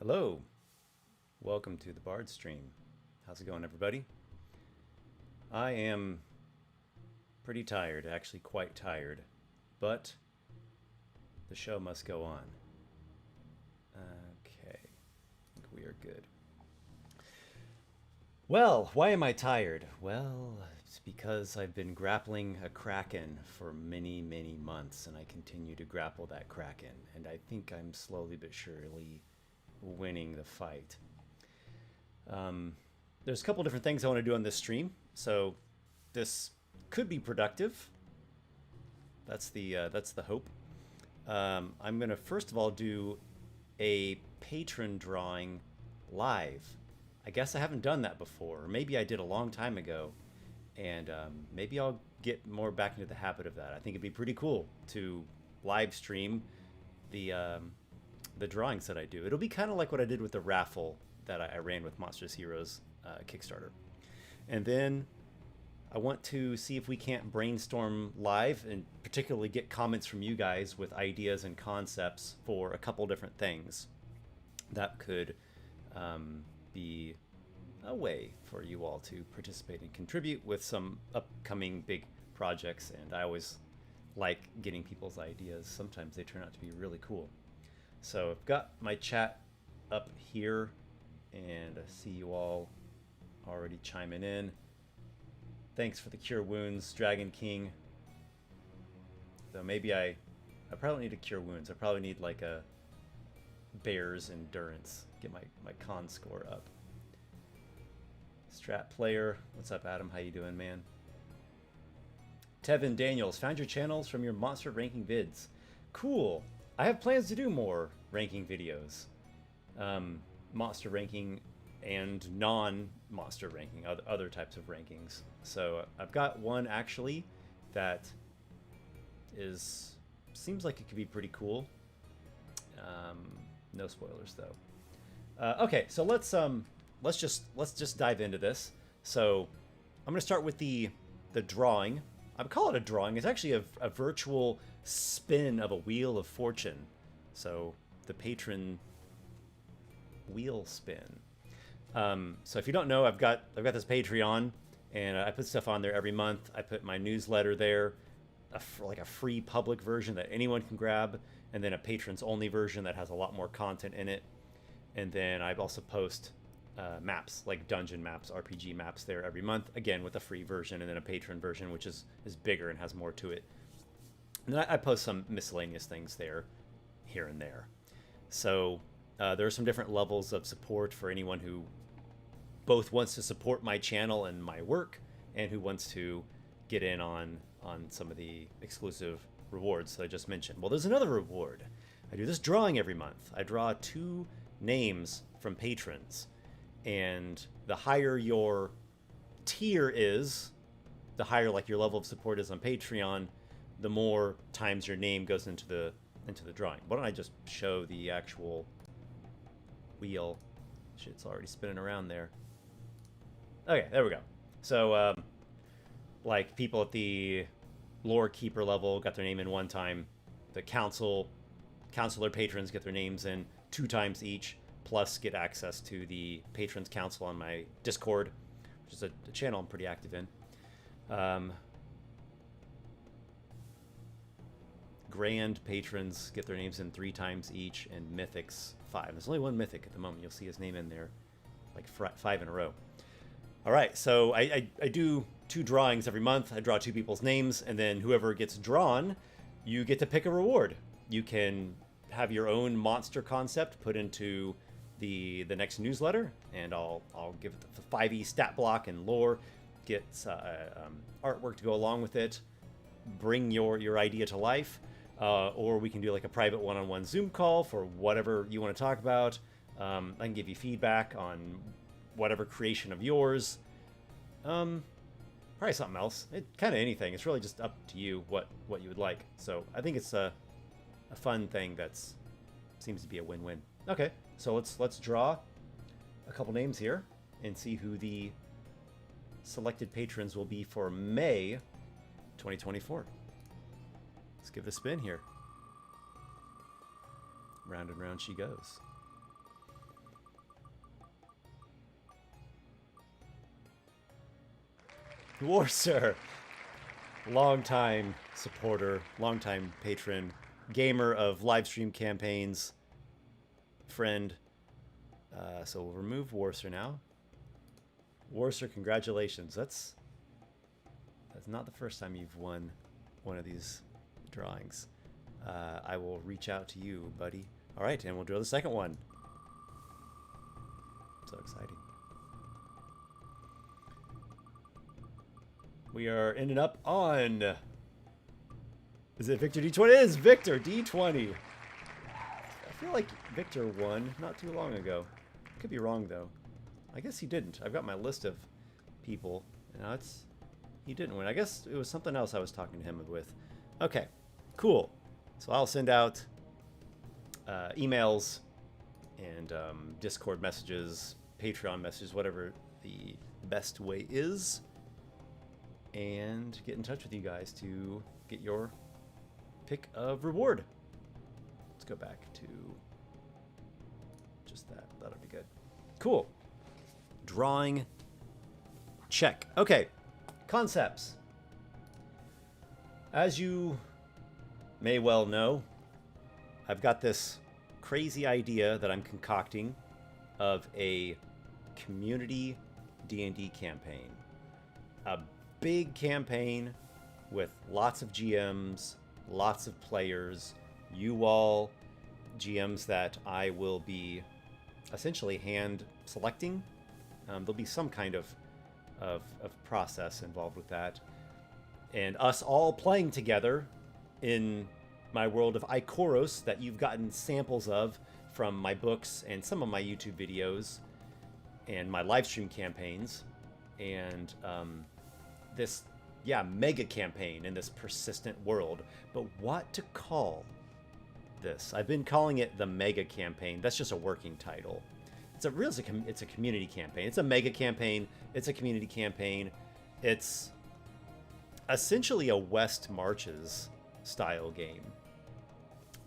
Hello, welcome to the Bardstream. How's it going, everybody? I am pretty tired, actually quite tired, but the show must go on. Okay, I think we are good. Well, why am I tired? Well, it's because I've been grappling a kraken for many, many months, and I continue to grapple that kraken, and I think I'm slowly but surely winning the fight. There's a couple different things I want to do on this stream, so this could be productive. That's the hope. I'm gonna first of all do a patron drawing live. I guess I haven't done that before, or maybe I did a long time ago, and maybe I'll get more back into the habit of that. I think it'd be pretty cool to live stream the drawings that I do. It'll be kind of like what I did with the raffle that I ran with Monstrous Heroes Kickstarter. And then I want to see if we can't brainstorm live and particularly get comments from you guys with ideas and concepts for a couple different things that could be a way for you all to participate and contribute with some upcoming big projects. And I always like getting people's ideas. Sometimes they turn out to be really cool. So I've got my chat up here, and I see you all already chiming in. Thanks for the cure wounds, Dragon King. Though maybe I probably need to cure wounds. I probably need like a bear's endurance. Get my con score up. Strat player. What's up, Adam? How you doing, man? Tevin Daniels, found your channels from your monster ranking vids. Cool. I have plans to do more ranking videos. Monster ranking and non-monster ranking, other types of rankings. So I've got one actually that seems like it could be pretty cool. No spoilers though. Okay, so let's just dive into this. So I'm gonna start with the drawing. I would call it a drawing. It's actually a virtual spin of a wheel of fortune. So the patron wheel spin. So if you don't know, I've got this Patreon, and I put stuff on there every month. I put my newsletter there, like a free public version that anyone can grab, and then a patrons only version that has a lot more content in it. And then I also post maps, like dungeon maps, RPG maps there every month, again with a free version, and then a patron version, which is bigger and has more to it. And then I post some miscellaneous things there, here and there. So there are some different levels of support for anyone who both wants to support my channel and my work, and who wants to get in on some of the exclusive rewards that I just mentioned. Well, there's another reward. I do this drawing every month. I draw 2 names from patrons, and the higher your tier is, the higher like your level of support is on Patreon, the more times your name goes into the drawing. Why don't I just show the actual wheel? Shit's already spinning around there. Okay, there we go. So like people at the lore keeper level got their name in 1 time. The counselor patrons get their names in 2 times each, plus get access to the patrons council on my Discord, which is a channel I'm pretty active in. Grand patrons get their names in 3 times each, and mythics 5. There's only 1 mythic at the moment. You'll see his name in there like 5 in a row. All right, so I do 2 drawings every month. I draw 2 people's names, and then whoever gets drawn, you get to pick a reward. You can have your own monster concept put into the next newsletter, and I'll give it the 5e stat block and lore, get artwork to go along with it, bring your idea to life, or we can do like a private one-on-one Zoom call for whatever you want to talk about. I can give you feedback on whatever creation of yours. Probably something else. Kind of anything. It's really just up to you what you would like. So I think it's a fun thing that's seems to be a win-win. Okay, so let's draw a couple names here and see who the selected patrons will be for May 2024. Let's give it a spin here. Round and round she goes. Warser, longtime supporter, longtime patron, gamer of live stream campaigns, friend. So we'll remove Warser now. Warser, congratulations. That's not the first time you've won one of these drawings. I will reach out to you, buddy. All right, and we'll draw the second one. So exciting. We are ending up on... Is it Victor D20? It is Victor D20. I feel like Victor won not too long ago. Could be wrong, though. I guess he didn't. I've got my list of people. Now he didn't win. I guess it was something else I was talking to him with. Okay, cool. So I'll send out emails and Discord messages, Patreon messages, whatever the best way is, and get in touch with you guys to get your pick of reward. Let's go back to just that. That'll be good. Cool. Drawing. Check. Okay. Concepts. As you may well know, I've got this crazy idea that I'm concocting of a community D&D campaign. A big campaign with lots of GMs, lots of players, you all GMs that I will be essentially hand selecting. There'll be some kind of process involved with that. And us all playing together in my world of Ikoros that you've gotten samples of from my books and some of my YouTube videos and my live stream campaigns. And this, mega campaign in this persistent world. But what to call this? I've been calling it the mega campaign. That's just a working title. It's a community campaign. It's a mega campaign. It's a community campaign. It's essentially a West Marches style game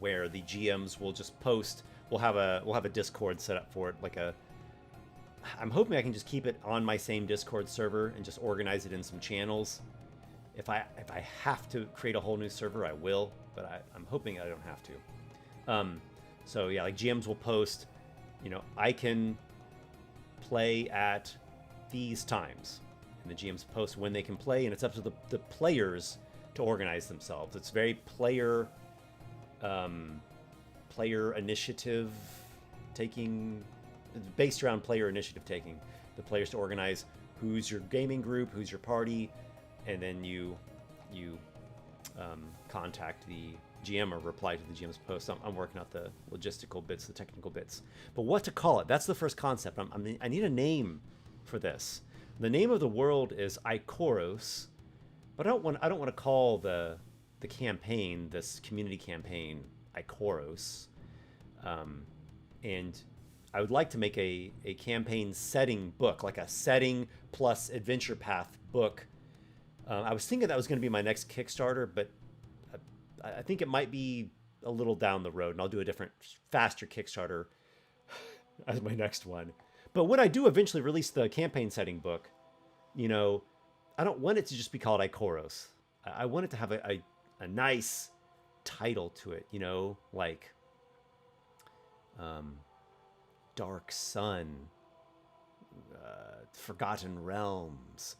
where the GMs will just post. We'll have a Discord set up for it. I'm hoping I can just keep it on my same Discord server and just organize it in some channels. If I have to create a whole new server, I will. But I'm hoping I don't have to. So yeah, like GMs will post. I can play at these times. And the GMs post when they can play, and it's up to the players to organize themselves. It's very player initiative taking, based around player initiative taking. The players to organize who's your gaming group, who's your party, and then you contact the GM or reply to the GM's post. I'm working out the logistical bits, the technical bits. But what to call it? That's the first concept. I need a name for this. The name of the world is Ikoros, but I don't want to call the campaign, this community campaign, Ikoros. And I would like to make a campaign setting book, like a setting plus adventure path book. I was thinking that was going to be my next Kickstarter, but I think it might be a little down the road, and I'll do a different, faster Kickstarter as my next one. But when I do eventually release the campaign setting book, I don't want it to just be called Ikoros. I want it to have a nice title to it, like Dark Sun, Forgotten Realms,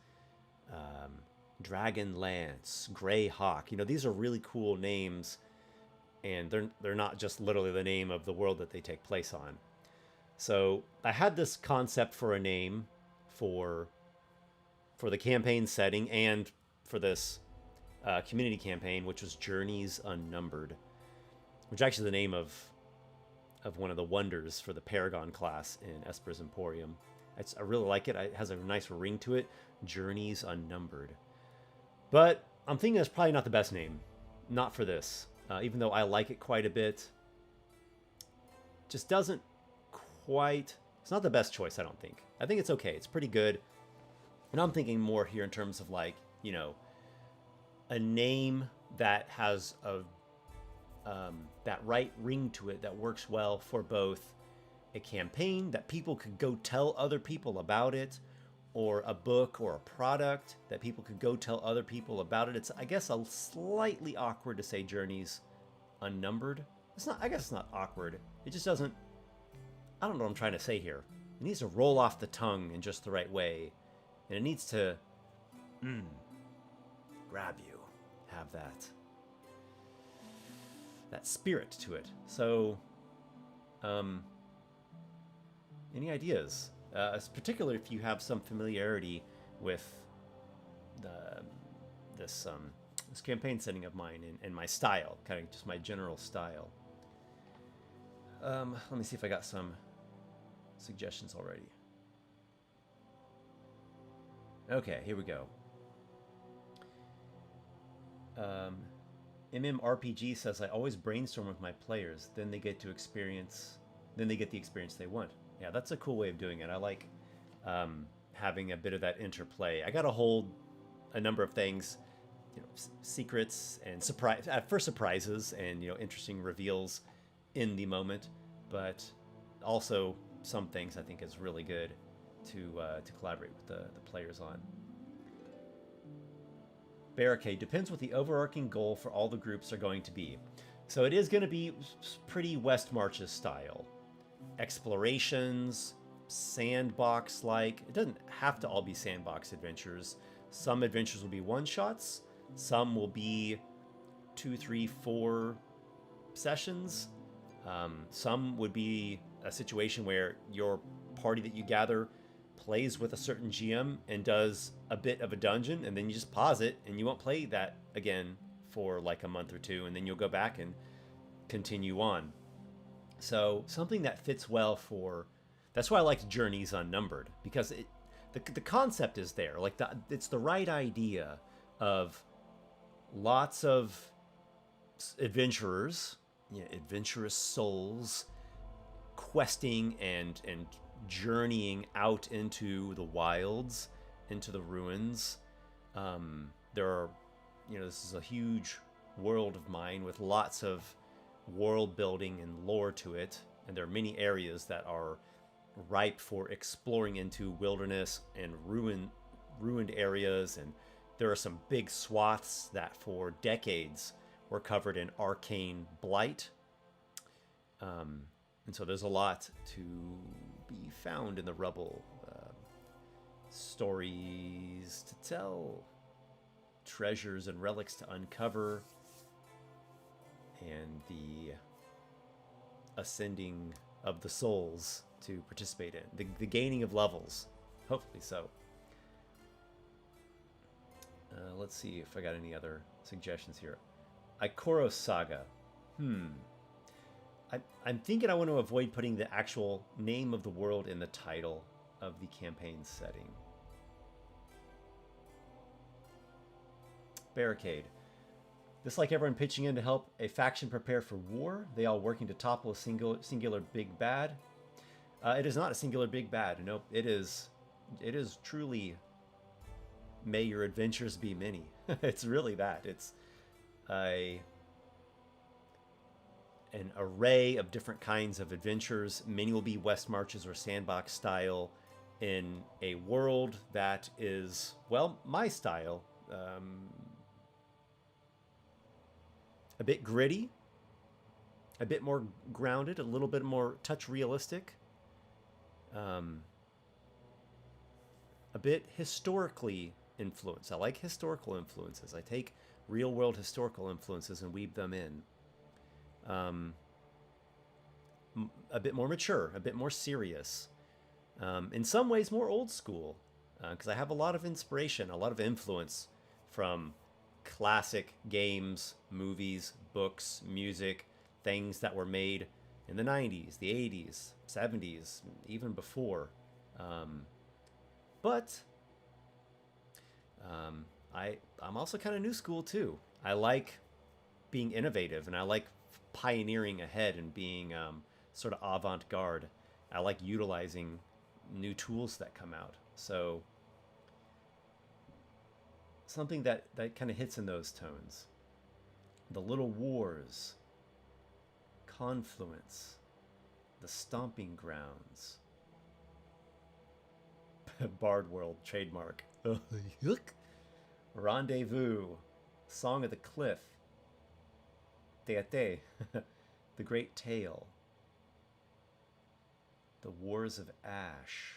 Dragonlance, Grey Hawk. These are really cool names, and they're not just literally the name of the world that they take place on. So I had this concept for a name for the campaign setting and for this community campaign, which was Journeys Unnumbered, which is actually the name of one of the wonders for the Paragon class in Esper's Emporium. I really like it. It has a nice ring to it. Journeys Unnumbered. But I'm thinking that's probably not the best name. Not for this. Even though I like it quite a bit. Just doesn't quite... It's not the best choice, I don't think. I think it's okay. It's pretty good. And I'm thinking more here in terms of a name that has that right ring to it that works well for both a campaign that people could go tell other people about it, or a book or a product that people could go tell other people about it. It's, I guess, a slightly awkward to say Journeys Unnumbered. I guess it's not awkward. It just doesn't, I don't know what I'm trying to say here. It needs to roll off the tongue in just the right way. And it needs to grab you, have that spirit to it. So, any ideas? Particularly if you have some familiarity with this campaign setting of mine and my style, kind of just my general style. Let me see if I got some suggestions already. Okay, here we go. MMRPG says, I always brainstorm with my players, then they get the experience they want. Yeah, that's a cool way of doing it. I like having a bit of that interplay. I got to hold a number of things, secrets and surprises and interesting reveals in the moment, but also some things I think is really good to collaborate with the players on. Barricade depends what the overarching goal for all the groups are going to be. So it is going to be pretty West Marches style. Explorations, sandbox-like. It doesn't have to all be sandbox adventures. Some adventures will be one-shots. Some will be 2, 3, 4 sessions. Some would be a situation where your party that you gather plays with a certain GM and does a bit of a dungeon, and then you just pause it and you won't play that again for like a month or two, and then you'll go back and continue on. So something that fits well for, that's why I liked Journeys Unnumbered, because the concept is there. Like it's the right idea of lots of adventurers, adventurous souls, questing and journeying out into the wilds, into the ruins. There are, this is a huge world of mine with lots of world building and lore to it, and there are many areas that are ripe for exploring into wilderness and ruined areas, and there are some big swaths that for decades were covered in arcane blight. And so there's a lot to be found in the rubble. Stories to tell, treasures and relics to uncover, and the ascending of the souls to participate in. The gaining of levels, hopefully so. Let's see if I got any other suggestions here. Ikoro Saga. I'm thinking I want to avoid putting the actual name of the world in the title of the campaign setting. Barricade. This like everyone pitching in to help a faction prepare for war. They all working to topple a singular big bad. It is not a singular big bad. Nope. It is truly may your adventures be many. It's really that. It's an array of different kinds of adventures. Many will be West Marches or Sandbox style in a world that is, well, my style. A bit gritty, a bit more grounded, a little bit more touch realistic, a bit historically influenced. I like historical influences. I take real world historical influences and weave them in. A bit more mature, a bit more serious, in some ways more old school, because I have a lot of inspiration, a lot of influence from classic games, movies, books, music, things that were made in the 90s, the 80s, 70s, even before. But I'm also kind of new school too. I like being innovative, and I like pioneering ahead and being sort of avant-garde. I like utilizing new tools that come out. So something that kind of hits in those tones. The Little Wars, Confluence, the Stomping Grounds, Bard World trademark, Rendezvous, Song of the Cliff, Teate, The Great Tale, The Wars of Ash,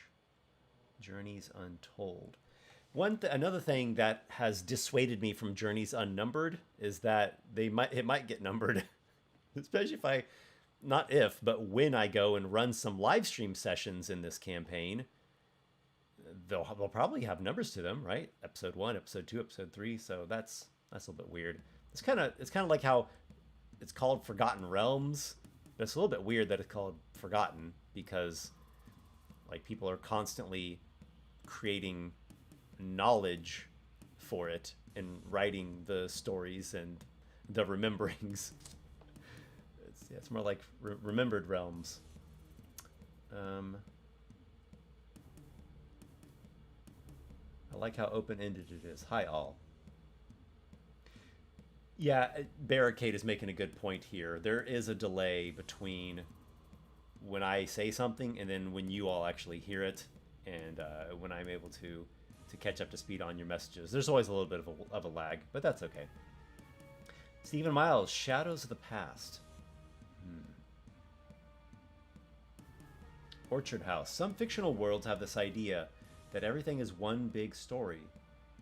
Journeys Untold. Another thing that has dissuaded me from Journeys Unnumbered is that it might get numbered, especially but when I go and run some live stream sessions in this campaign. They'll probably have numbers to them, right? Episode 1, Episode 2, Episode 3. So that's a little bit weird. It's kind of like how it's called Forgotten Realms, but it's a little bit weird that it's called Forgotten, because like people are constantly creating knowledge for it and writing the stories and the rememberings. It's more like Remembered Realms. I like how open-ended it is. Hi, all. Yeah, Barricade is making a good point here. There is a delay between when I say something and then when you all actually hear it, and when I'm able to catch up to speed on your messages. There's always a little bit of a lag, but that's okay. Stephen Miles, Shadows of the Past. Orchard House. Some fictional worlds have this idea that everything is one big story,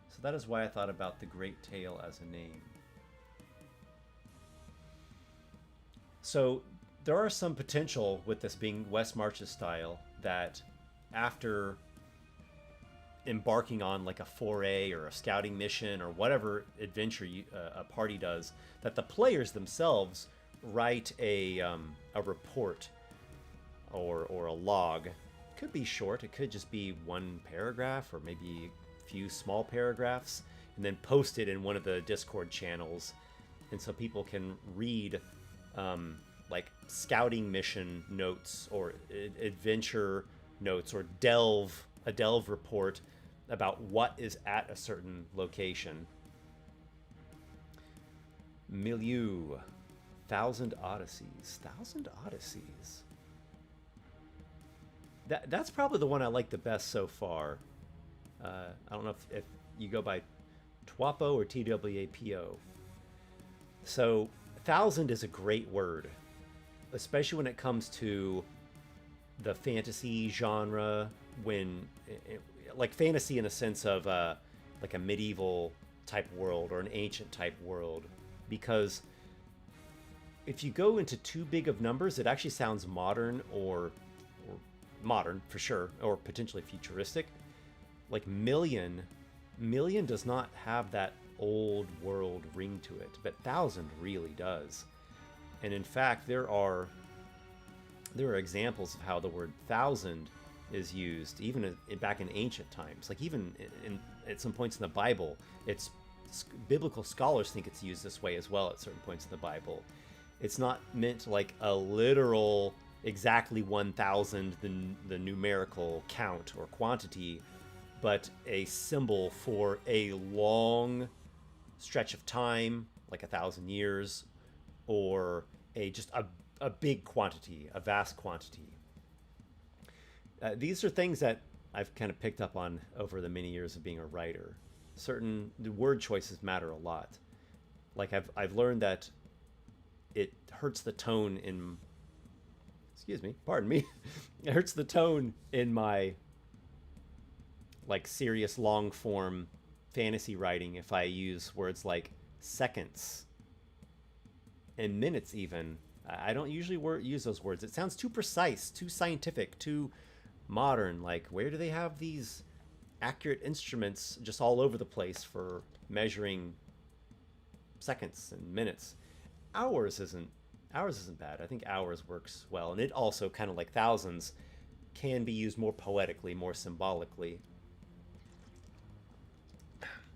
so that is why I thought about The Great Tale as a name. So there are some potential with this being West March's style that after embarking on like a foray or a scouting mission or whatever adventure a party does, that the players themselves write a report or a log. It could be short. It could just be one paragraph or maybe a few small paragraphs, and then post it in one of the Discord channels, and so people can read like scouting mission notes or adventure notes or a delve report about what is at a certain location. Milieu, 1,000 Odysseys. 1,000 Odysseys. That's probably the one I like the best so far. I don't know if you go by TWAPO or TWAPO. So 1,000 is a great word, especially when it comes to the fantasy genre, when like fantasy in a sense of like a medieval type world or an ancient type world, because if you go into too big of numbers, it actually sounds modern or modern for sure, or potentially futuristic. Like million does not have that old world ring to it, but 1,000 really does. And in fact, there are examples of how the word 1,000 is used even back in ancient times. Like even at some points in the Bible, it's biblical scholars think it's used this way as well at certain points in the Bible. It's not meant like a literal exactly 1,000, the numerical count or quantity, but a symbol for a long stretch of time, like 1,000 years, or just a big quantity, a vast quantity. These are things that I've kind of picked up on over the many years of being a writer. Certain word choices matter a lot. Like I've learned that it hurts the tone in, pardon me, it hurts the tone in my like serious long form fantasy writing if I use words like seconds and minutes even. I don't usually use those words. It sounds too precise, too scientific, too modern. Like, where do they have these accurate instruments just all over the place for measuring seconds and minutes? Hours isn't bad. I think hours works well, and it also kind of like thousands can be used more poetically, more symbolically.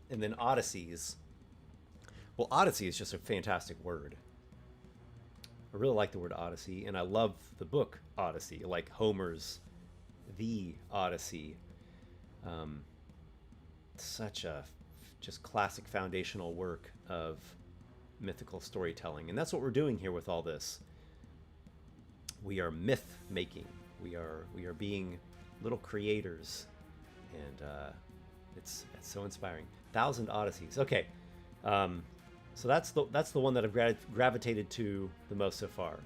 And then Odysseys. Well, Odyssey is just a fantastic word. I really like the word Odyssey, and I love the book Odyssey, like Homer's The Odyssey. Such a just classic foundational work of mythical storytelling, and that's what we're doing here with all this. We are myth making. We are being little creators, and it's so inspiring. 1,000 Odysseys. Okay, so that's the one that I've gravitated to the most so far.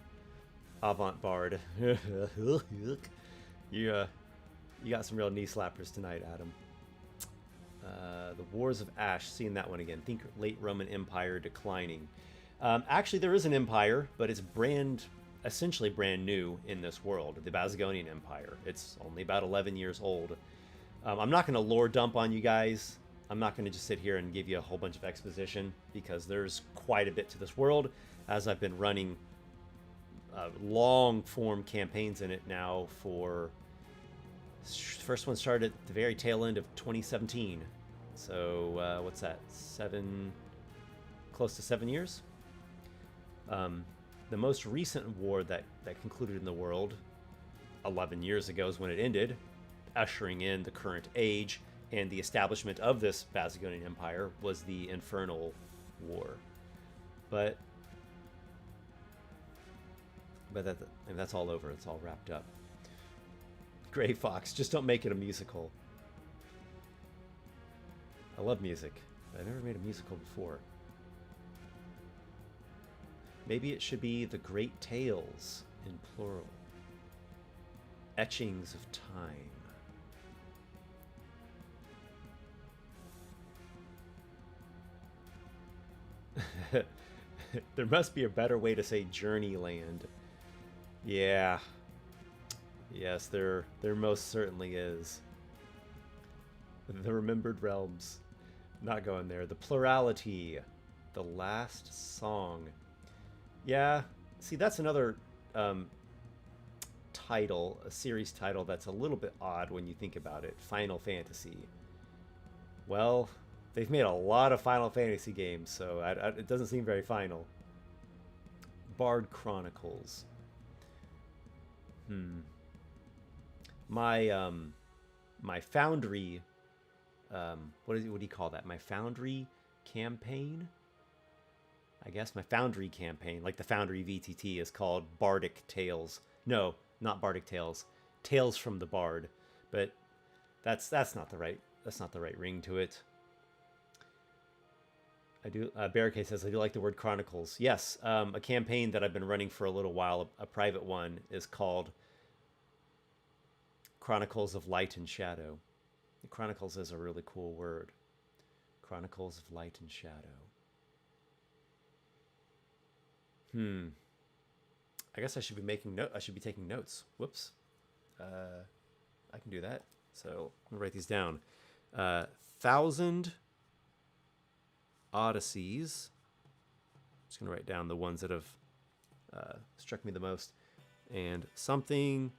Avant-garde. You got some real knee slappers tonight, Adam. The Wars of Ash, seeing that one again. Think late Roman Empire declining. Actually, there is an empire, but it's essentially brand new in this world, the Babylonian Empire. It's only about 11 years old. I'm not going to lore dump on you guys. I'm not going to just sit here and give you a whole bunch of exposition, because there's quite a bit to this world, as I've been running long form campaigns in it now for... First one started at the very tail end of 2017. So what's that? Close to 7 years. The most recent war that concluded in the world 11 years ago is when it ended, ushering in the current age and the establishment of this Babylonian Empire, was the Infernal War. But that's all over. It's all wrapped up. Gray Fox, just don't make it a musical. I love music, but I've never made a musical before. Maybe it should be the Great Tales in plural. Etchings of Time. There must be a better way to say Journeyland. Yeah. Yes, there most certainly is. The Remembered Realms. Not going there. The Plurality. The Last Song. Yeah. See, that's another title, a series title that's a little bit odd when you think about it. Final Fantasy. Well, they've made a lot of Final Fantasy games, so it doesn't seem very final. Bard Chronicles. My Foundry, what do you call that? My Foundry campaign? I guess my Foundry campaign, like the Foundry VTT, is called Bardic Tales. No, not Bardic Tales. Tales from the Bard. But that's not the right ring to it. I do. Barricade says, I do like the word Chronicles. Yes, a campaign that I've been running for a little while, a private one, is called Chronicles of Light and Shadow. Chronicles is a really cool word. Chronicles of Light and Shadow. I guess I should be taking notes. Whoops. I can do that. So I'm gonna write these down. 1,000 Odysseys. I'm just gonna write down the ones that have struck me the most. And something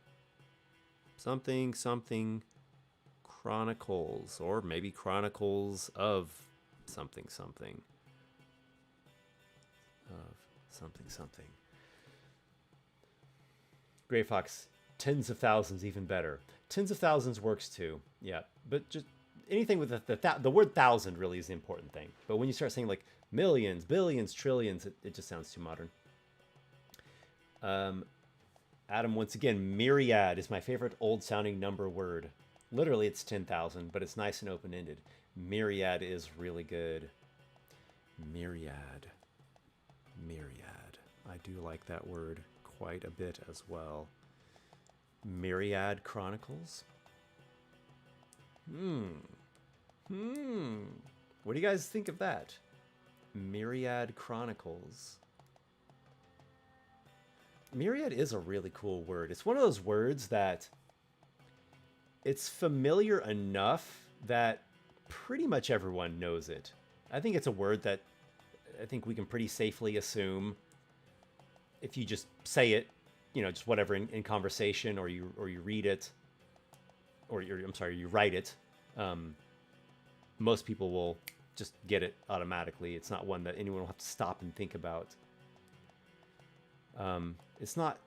Chronicles, or maybe Chronicles of something. Gray Fox, tens of thousands, even better. Tens of thousands works too. Yeah, but just anything with the word thousand really is the important thing. But when you start saying like millions, billions, trillions, it just sounds too modern. Adam, once again, myriad is my favorite old-sounding number word. Literally, it's 10,000, but it's nice and open-ended. Myriad is really good. Myriad. I do like that word quite a bit as well. Myriad Chronicles. What do you guys think of that? Myriad Chronicles. Myriad is a really cool word. It's one of those words that it's familiar enough that pretty much everyone knows it. I think it's a word that I think we can pretty safely assume if you just say it, just whatever in conversation, or you read it, or you write it. Most people will just get it automatically. It's not one that anyone will have to stop and think about. It's not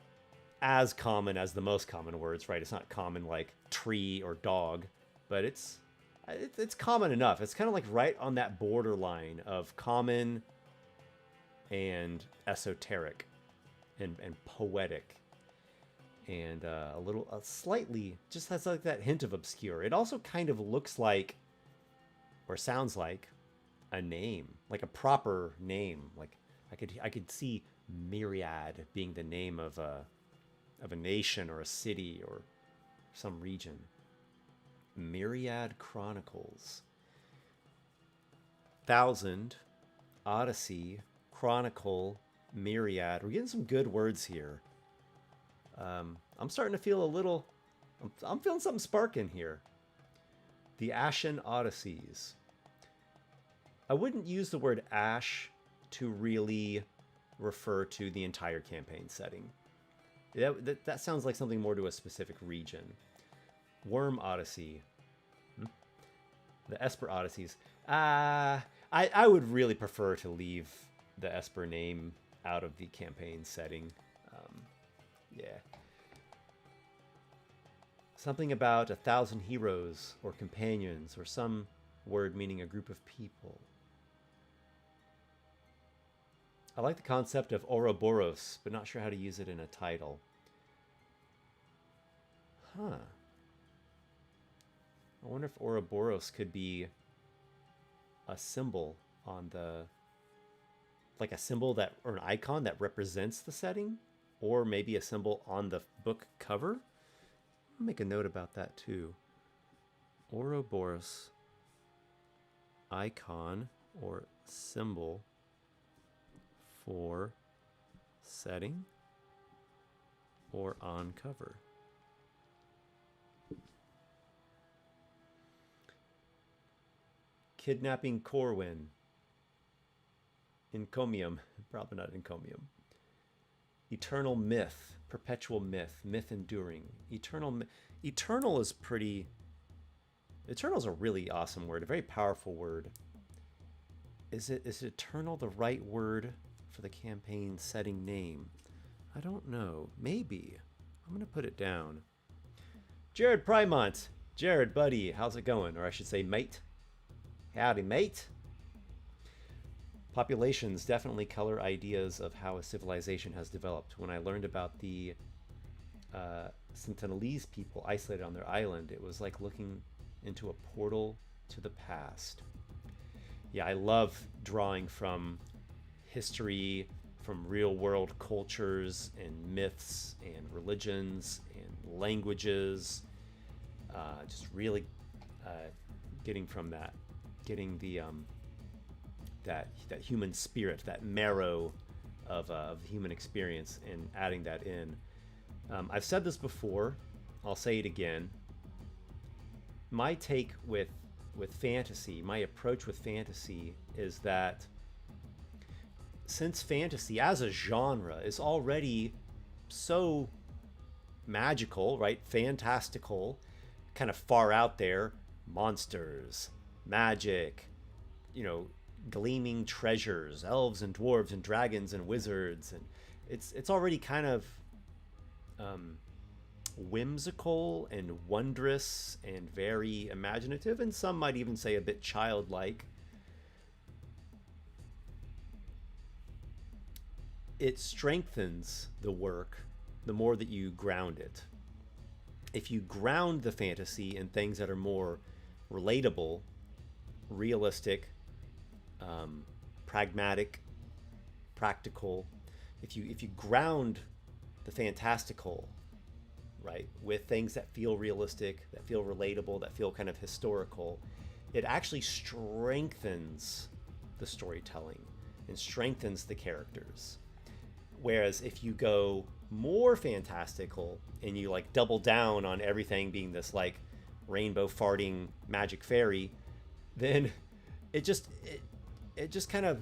as common as the most common words, right? It's not common like tree or dog, but it's common enough. It's kind of like right on that borderline of common and esoteric and poetic, and slightly just has like that hint of obscure. It also kind of looks like, or sounds like, a name, like a proper name. Like I could see Myriad being the name of a nation or a city or some region. Myriad Chronicles. 1,000, Odyssey, Chronicle, Myriad. We're getting some good words here. I'm starting to feel I'm feeling something sparking here. The Ashen Odysseys. I wouldn't use the word ash to really refer to the entire campaign setting. That sounds like something more to a specific region. Worm Odyssey. The Esper Odysseys. I would really prefer to leave the Esper name out of the campaign setting. Yeah. Something about 1,000 heroes or companions, or some word meaning a group of people. I like the concept of Ouroboros, but not sure how to use it in a title. Huh. I wonder if Ouroboros could be a symbol on like a symbol or an icon that represents the setting, or maybe a symbol on the book cover. I'll make a note about that too. Ouroboros icon or symbol for setting, or on cover. Kidnapping Corwin. Encomium. Probably not encomium. Eternal myth. Perpetual myth. Myth enduring. Eternal is pretty... Eternal is a really awesome word. A very powerful word. Is eternal the right word for the campaign setting name? I don't know. Maybe. I'm going to put it down. Jared Primont. Jared, buddy, how's it going? Or I should say mate. Howdy, mate. Populations definitely color ideas of how a civilization has developed. When I learned about the Sentinelese people isolated on their island, it was like looking into a portal to the past. Yeah, I love drawing from history, from real world cultures and myths and religions and languages. Just really getting from that, getting the that human spirit, that marrow of human experience, and adding that in. I've said this before, I'll say it again. My take with fantasy, my approach with fantasy is that since fantasy as a genre is already so magical, right? Fantastical, kind of far out there, monsters, magic, you know, gleaming treasures, elves and dwarves and dragons and wizards, and it's already kind of whimsical and wondrous and very imaginative, and some might even say a bit childlike. It strengthens the work the more that you ground it. If you ground the fantasy in things that are more relatable, realistic, pragmatic, practical, if you ground the fantastical, right, with things that feel realistic, that feel relatable, that feel kind of historical, it actually strengthens the storytelling and strengthens the characters. Whereas if you go more fantastical and you like double down on everything being this like rainbow farting magic fairy, then it just kind of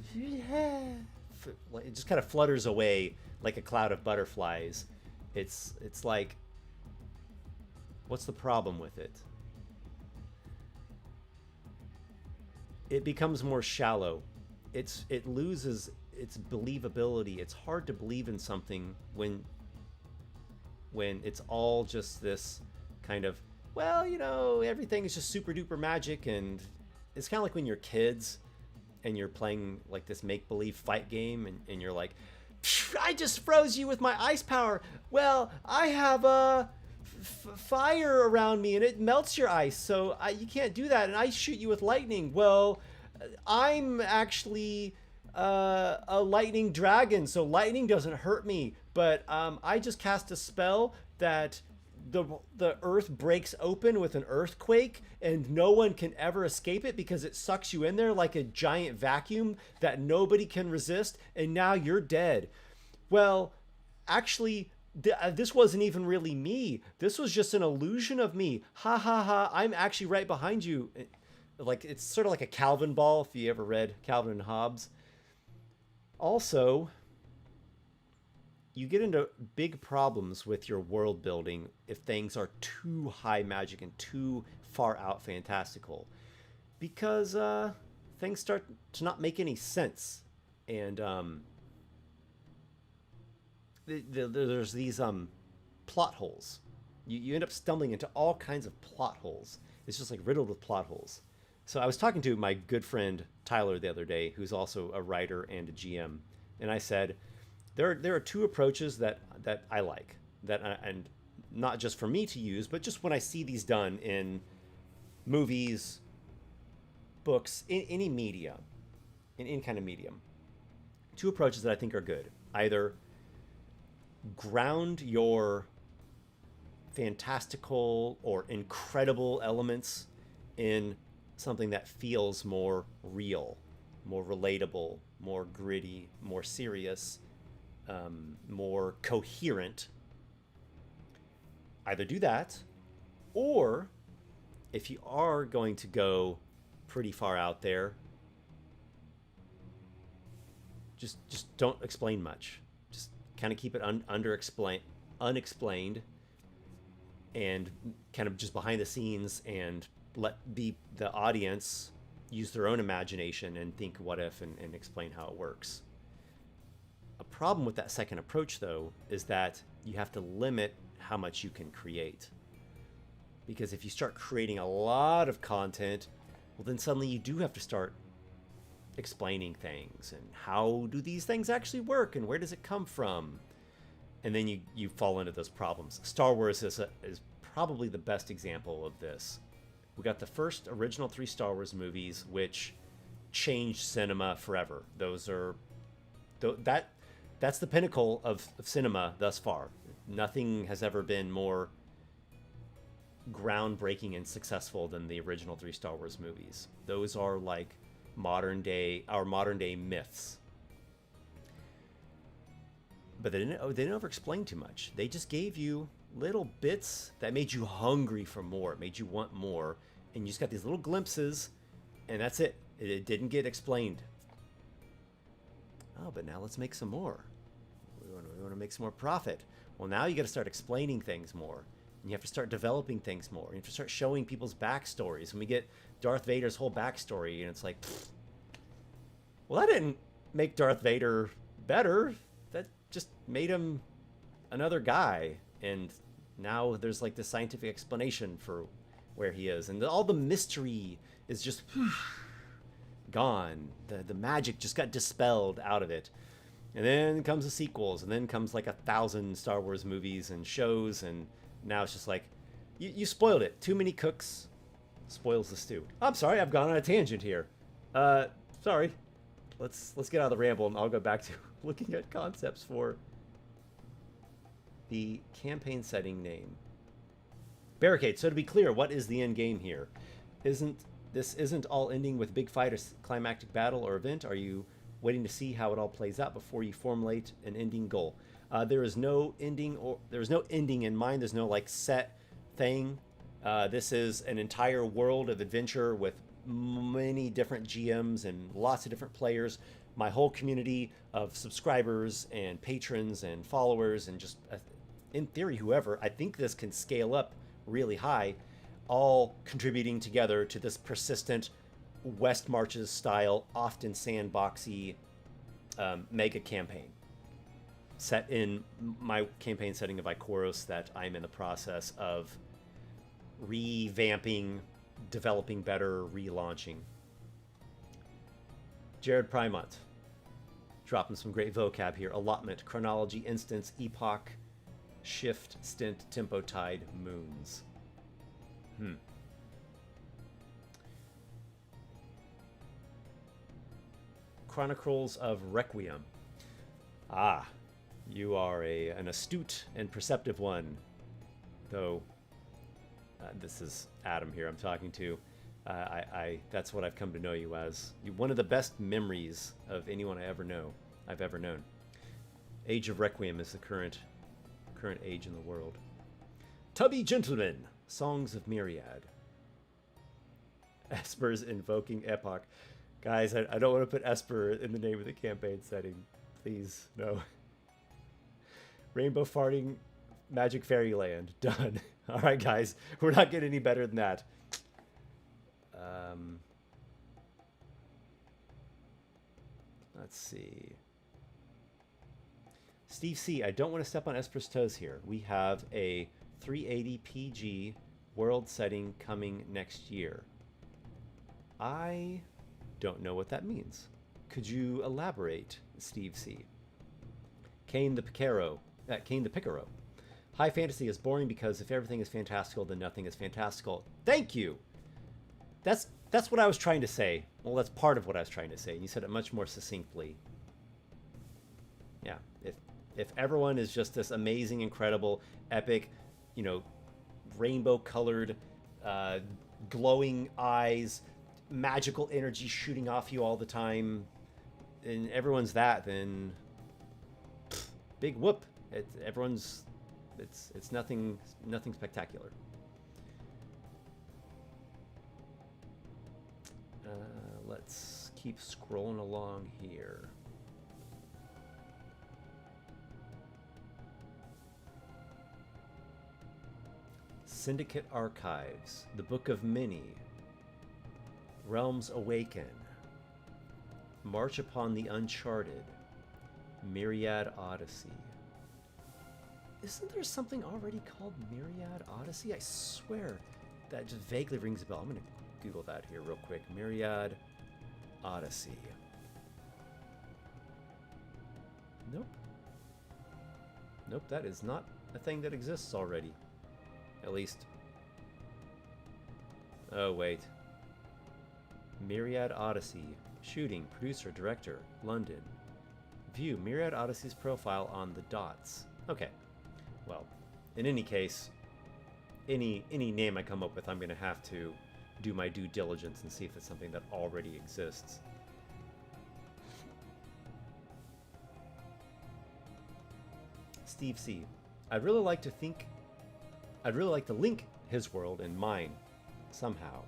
flutters away like a cloud of butterflies. It's like, what's the problem with it? It becomes more shallow. It loses its believability. It's hard to believe in something when it's all just this kind of, well, you know, everything is just super duper magic. And it's kind of like when you're kids and you're playing like this make-believe fight game, and you're like, I just froze you with my ice power. Well, I have a fire around me and it melts your ice, so you can't do that. And I shoot you with lightning. Well, I'm actually a lightning dragon, so lightning doesn't hurt me. But I just cast a spell that the earth breaks open with an earthquake, and no one can ever escape it because it sucks you in there like a giant vacuum that nobody can resist, and now you're dead. Well, actually, this wasn't even really me. This was just an illusion of me. Ha ha ha, I'm actually right behind you. Like, it's sort of like a Calvin ball, if you ever read Calvin and Hobbes. Also, you get into big problems with your world building if things are too high magic and too far out fantastical, because things start to not make any sense. And there's these plot holes. You end up stumbling into all kinds of plot holes. It's just like riddled with plot holes. So I was talking to my good friend Tyler the other day, who's also a writer and a GM, and I said, there are two approaches that I like, and not just for me to use, but just when I see these done in movies, books, in any media, in any kind of medium. Two approaches that I think are good. Either ground your fantastical or incredible elements in something that feels more real, more relatable, more gritty, more serious, more coherent, either do that, or if you are going to go pretty far out there, just don't explain much. Just kind of keep it unexplained, and kind of just behind the scenes, and let the audience use their own imagination and think what if, and explain how it works. A problem with that second approach, though, is that you have to limit how much you can create. Because if you start creating a lot of content, well, then suddenly you do have to start explaining things, and how do these things actually work, and where does it come from? And then you fall into those problems. Star Wars is probably the best example of this. We got the first original 3 Star Wars movies, which changed cinema forever. That's the pinnacle of cinema thus far. Nothing has ever been more groundbreaking and successful than the original 3 Star Wars movies. Those are like modern day myths. But they didn't over explain too much. They just gave you little bits that made you hungry for more, made you want more, and you just got these little glimpses, and that's it. It didn't get explained. Oh, but now let's make some more. We want to make some more profit. Well, now you got to start explaining things more. And you have to start developing things more. You have to start showing people's backstories. When we get Darth Vader's whole backstory, and it's like, well, that didn't make Darth Vader better. That just made him another guy. And now there's like this scientific explanation for where he is. And all the mystery is just gone. The magic just got dispelled out of it. And then comes the sequels. And then comes like 1,000 Star Wars movies and shows, and now it's just like, you spoiled it. Too many cooks spoils the stew. I'm sorry, I've gone on a tangent here. Sorry. Let's get out of the ramble, and I'll go back to looking at concepts for the campaign setting name. Barricade. So to be clear, what is the end game here? Isn't all ending with big fight or climactic battle or event? Are you waiting to see how it all plays out before you formulate an ending goal? There is no ending, or there's no ending in mind. There's no like set thing. This is an entire world of adventure with many different GMs and lots of different players. My whole community of subscribers and patrons and followers, and just in theory, whoever. I think this can scale up really high, all contributing together to this persistent West Marches style, often sandboxy mega campaign set in my campaign setting of Ikoros that I'm in the process of revamping, developing better, relaunching. Jared Primont dropping some great vocab here. Allotment, chronology, instance, epoch, shift, stint, tempo, tide, moons. Chronicles of Requiem. Ah, you are an astute and perceptive one. Though, this is Adam here I'm talking to. That's what I've come to know you as. You're one of the best memories of anyone I've ever known. Age of Requiem is the current age in the world. Tubby Gentleman, Songs of Myriad. Esper's Invoking Epoch. Guys, I don't want to put Esper in the name of the campaign setting. Please, no. Rainbow Farting Magic Fairyland. Done. All right, guys. We're not getting any better than that. Let's see. Steve C. I don't want to step on Esper's toes here. We have a 380 PG world setting coming next year. I don't know what that means. Could you elaborate, Steve C? Kane the Picaro. High fantasy is boring because if everything is fantastical, then nothing is fantastical. Thank you. That's what I was trying to say. Well, that's part of what I was trying to say. You said it much more succinctly. Yeah. If everyone is just this amazing, incredible, epic, rainbow-colored, glowing eyes, magical energy shooting off you all the time, and everyone's that, then big whoop. Everyone's It's nothing spectacular. Let's keep scrolling along here. Syndicate Archives, The Book of Many, Realms Awaken, March Upon the Uncharted, Myriad Odyssey. Isn't there something already called Myriad Odyssey? I swear that just vaguely rings a bell. I'm going to Google that here real quick. Myriad Odyssey. Nope. Nope, that is not a thing that exists already. At least. Oh, wait. Myriad Odyssey. Shooting, producer, director, London. View Myriad Odyssey's profile on the dots. Okay. Well, in any case, any name I come up with, I'm going to have to do my due diligence and see if it's something that already exists. Steve C. I'd really like to link his world and mine somehow.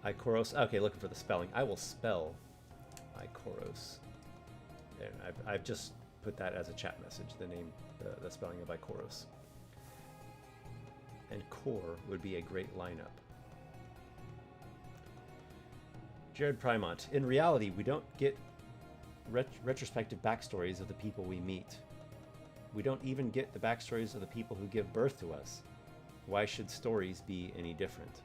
Ikoros. Okay, looking for the spelling. I will spell Ikoros. And I've just put that as a chat message, the spelling of Ikoros. And core would be a great lineup. Jared Primont. In reality, we don't get retrospective backstories of the people we meet. We don't even get the backstories of the people who give birth to us. Why should stories be any different?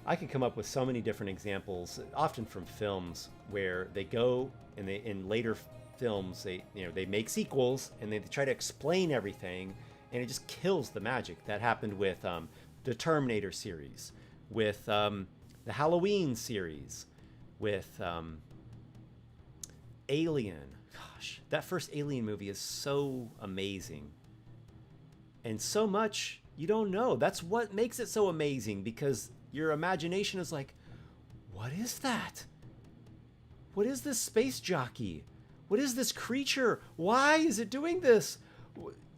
I could come up with so many different examples, often from films, where they go and in later films they make sequels and they try to explain everything, and it just kills the magic. That happened with the Terminator series, with the Halloween series, with Alien. Gosh, that first Alien movie is so amazing. And so much you don't know. That's what makes it so amazing, because your imagination is like, what is that? What is this space jockey? What is this creature? Why is it doing this?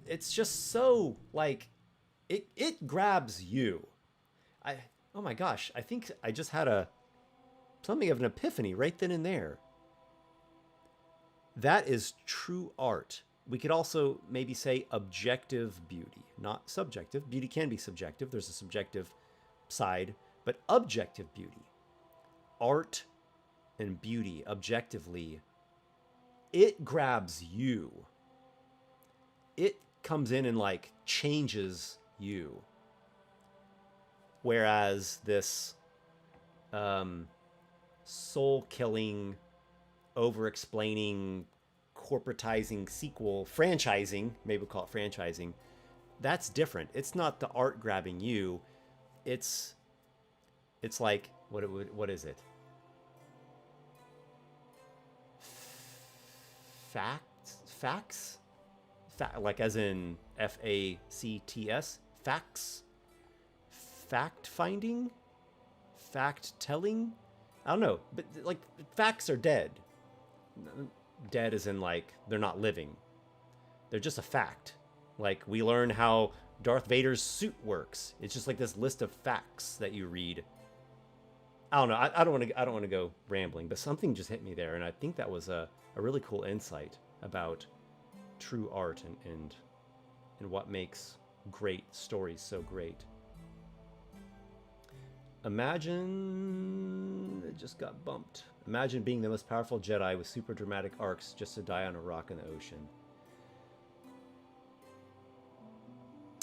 It's just so, like, it grabs you. Oh my gosh, I think I just had something of an epiphany right then and there. That is true art. We could also maybe say objective beauty, not subjective. Beauty can be subjective. There's a subjective side, but objective beauty. Art and beauty, objectively, it grabs you. It comes in and, like, changes you. Whereas this soul-killing, over-explaining, corporatizing sequel, franchising, maybe we'll call it franchising, that's different. It's not the art grabbing you. It's like, what is it? Facts? Like as in FACTS? Facts? Fact finding? Fact telling? I don't know, but like facts are dead. Dead as in, like, they're not living. They're just a fact. Like, we learn how Darth Vader's suit works. It's just like this list of facts that you read. I don't know. I don't want to go rambling, but something just hit me there, and I think that was a really cool insight about true art and what makes great stories so great. Imagine it just got bumped. Imagine being the most powerful Jedi with super dramatic arcs just to die on a rock in the ocean.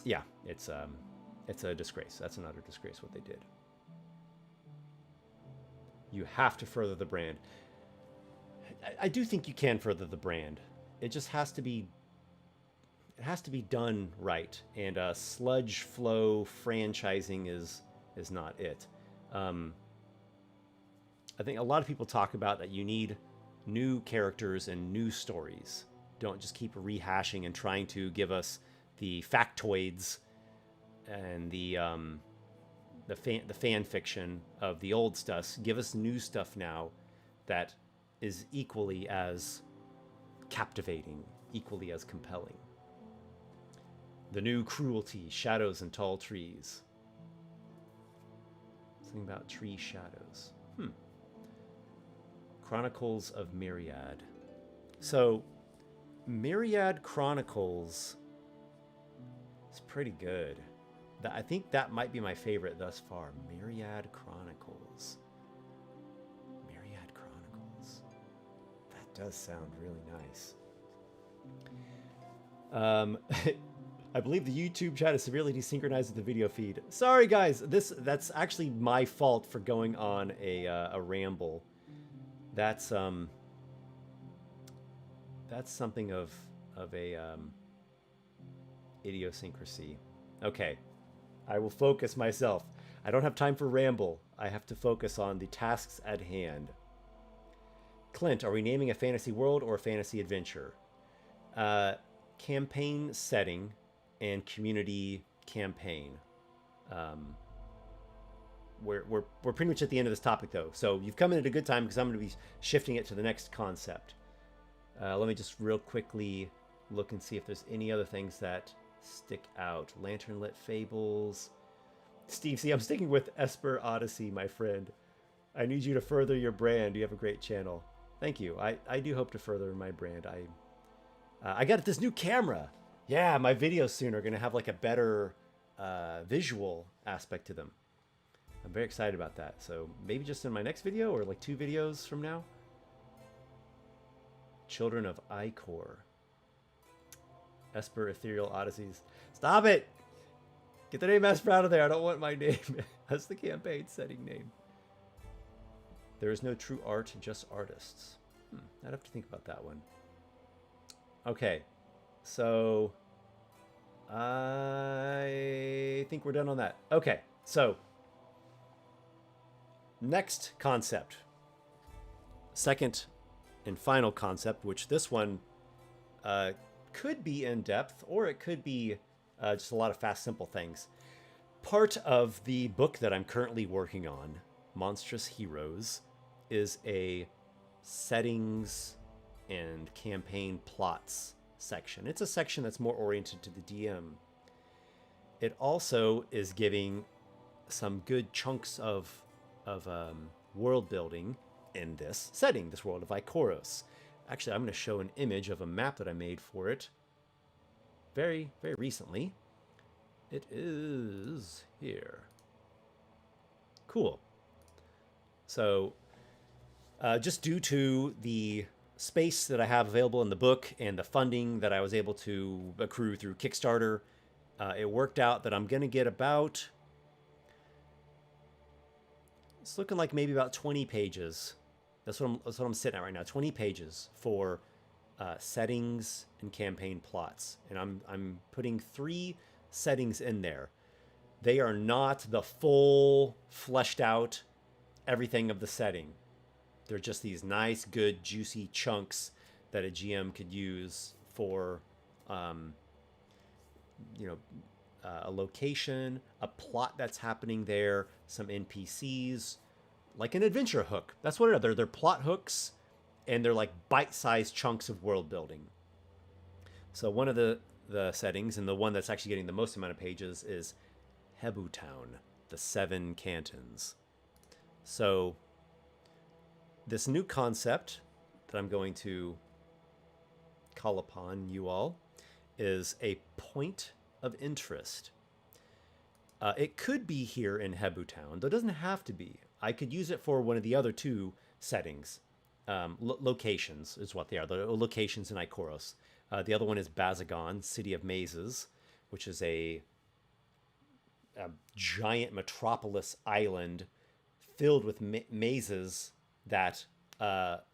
Yeah, it's a disgrace. That's an utter disgrace what they did. You have to further the brand. I do think you can further the brand. It just has to be. It has to be done right, and sludge flow franchising is not it. I think a lot of people talk about that you need new characters and new stories. Don't just keep rehashing and trying to give us the factoids and the fan fiction of the old stuff. Give us new stuff now that is equally as captivating, equally as compelling. The new cruelty, shadows and tall trees. Something about tree shadows. Chronicles of Myriad. So, Myriad Chronicles is pretty good. I think that might be my favorite thus far. Myriad Chronicles. Myriad Chronicles. That does sound really nice. I believe the YouTube chat is severely desynchronized with the video feed. Sorry, guys. That's actually my fault for going on a ramble. That's something of a idiosyncrasy. Okay, I will focus myself. I don't have time for ramble. I have to focus on the tasks at hand. Clint, are we naming a fantasy world or a fantasy adventure? Campaign setting and community campaign. We're pretty much at the end of this topic, though, so you've come in at a good time because I'm going to be shifting it to the next concept. Let me just real quickly look and see if there's any other things that stick out. Lantern Lit Fables. Steve, see, I'm sticking with Esper Odyssey, my friend. I need you to further your brand. You have a great channel. Thank you. I do hope to further my brand. I got this new camera. Yeah, my videos soon are going to have like a better visual aspect to them. I'm very excited about that. So maybe just in my next video or like 2 videos from now. Children of Icor. Esper Ethereal Odysseys. Stop it! Get the name Esper out of there. I don't want my name. That's the campaign setting name. There is no true art, just artists. I'd have to think about that one. Okay. So I think we're done on that. Okay. So next concept. Second and final concept, which this one could be in depth or it could be just a lot of fast, simple things. Part of the book that I'm currently working on, Monstrous Heroes, is a settings and campaign plots section. It's a section that's more oriented to the DM. It also is giving some good chunks of world building in this setting, this world of Ikoros. Actually, I'm going to show an image of a map that I made for it very, very recently. It is here. Cool. So just due to the space that I have available in the book and the funding that I was able to accrue through Kickstarter, it worked out that I'm going to get about, it's looking like maybe about 20 pages. That's what I'm sitting at right now. 20 pages for settings and campaign plots, and I'm putting 3 settings in there. They are not the full fleshed out everything of the setting. They're just these nice, good, juicy chunks that a GM could use for, a location, a plot that's happening there, some NPCs, like an adventure hook. That's what it is. They're plot hooks, and they're like bite-sized chunks of world building. So one of the settings, and the one that's actually getting the most amount of pages, is Hebu Town, the 7 cantons. So this new concept that I'm going to call upon you all is a point of interest. It could be here in Hebu Town, though it doesn't have to be. I could use it for one of the other 2 settings. Locations is what they are. The locations in Ikoros. The other one is Bazagon, City of Mazes, which is a giant metropolis island filled with mazes that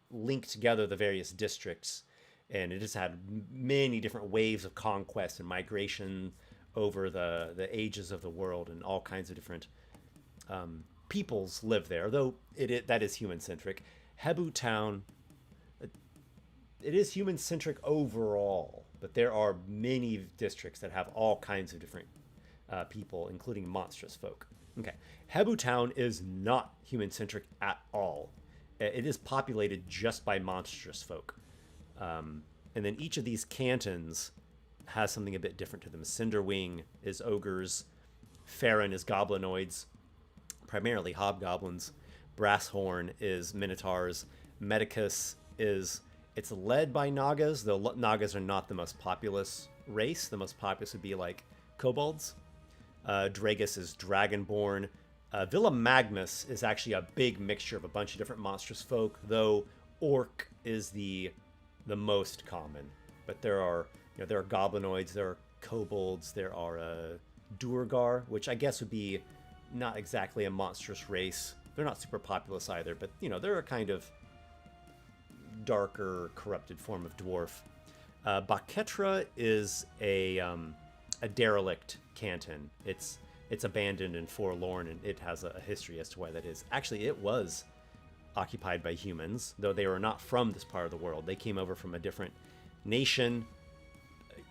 link together the various districts. And it has had many different waves of conquest and migration over the ages of the world, and all kinds of different peoples live there, though that is human-centric. Hebu Town, it is human-centric overall, but there are many districts that have all kinds of different people, including monstrous folk. Okay, Hebu Town is not human-centric at all. It is populated just by monstrous folk. And then each of these cantons has something a bit different to them. Cinderwing is ogres. Farron is goblinoids, primarily hobgoblins. Brasshorn is minotaurs. Medicus is, it's led by Nagas, though Nagas are not the most populous race. The most populous would be like kobolds. Dragus is dragonborn. Villa Magnus is actually a big mixture of a bunch of different monstrous folk, though orc is the most common. But there are goblinoids, there are kobolds, there are Durgar, which I guess would be not exactly a monstrous race. They're not super populous either, but they're a kind of darker, corrupted form of dwarf. Baketra is a derelict canton. It's abandoned and forlorn, and it has a history as to why that is. Actually, it was occupied by humans, though they were not from this part of the world. They came over from a different nation,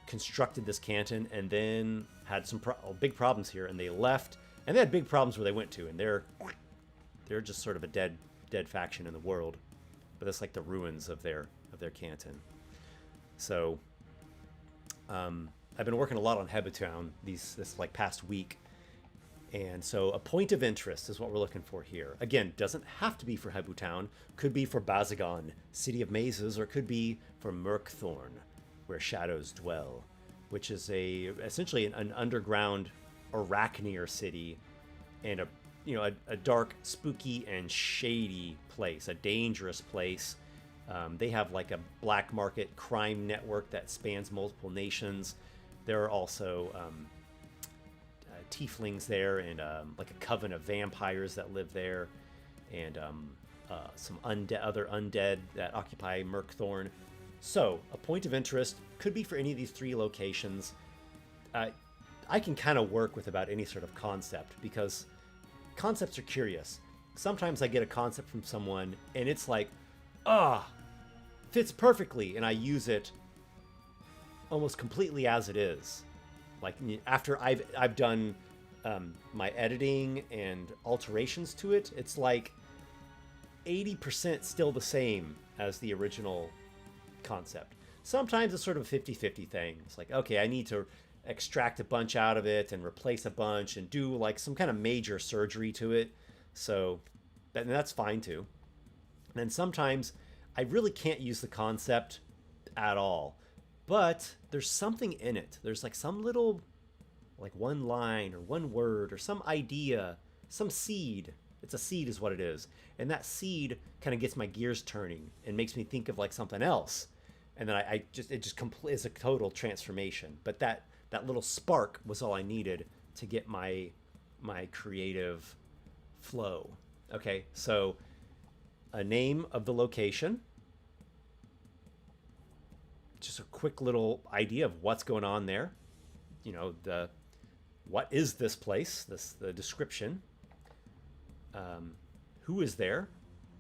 constructed this canton, and then had some big problems here, and they left. And they had big problems where they went to, and they're just sort of a dead faction in the world. But that's like the ruins of their canton. So I've been working a lot on Hebutown this like past week. And so a point of interest is what we're looking for here. Again, doesn't have to be for Hebutown. Could be for Bazagon, City of Mazes, or it could be for Murkthorn, where shadows dwell, which is essentially an underground Arachneer city, and a dark, spooky, and shady place, a dangerous place. They have like a black market crime network that spans multiple nations. There are also tieflings there, and like a coven of vampires that live there, and some other undead that occupy Murkthorn. So a point of interest could be for any of these 3 locations. I can kind of work with about any sort of concept, because concepts are curious. Sometimes I get a concept from someone and it's like, fits perfectly, and I use it almost completely as it is. Like after I've done my editing and alterations to it, it's like 80% still the same as the original concept. Sometimes it's sort of a 50-50 thing. It's like, okay, I need to extract a bunch out of it and replace a bunch and do like some kind of major surgery to it. So that's fine too. And then sometimes I really can't use the concept at all, but there's something in it. There's like some little, like one line or one word or some idea, some seed. It's a seed is what it is. And that seed kind of gets my gears turning and makes me think of like something else. And then it just is a total transformation. But that little spark was all I needed to get my creative flow. Okay, so a name of the location, just a quick little idea of what's going on there. What is this place? The description. Who is there?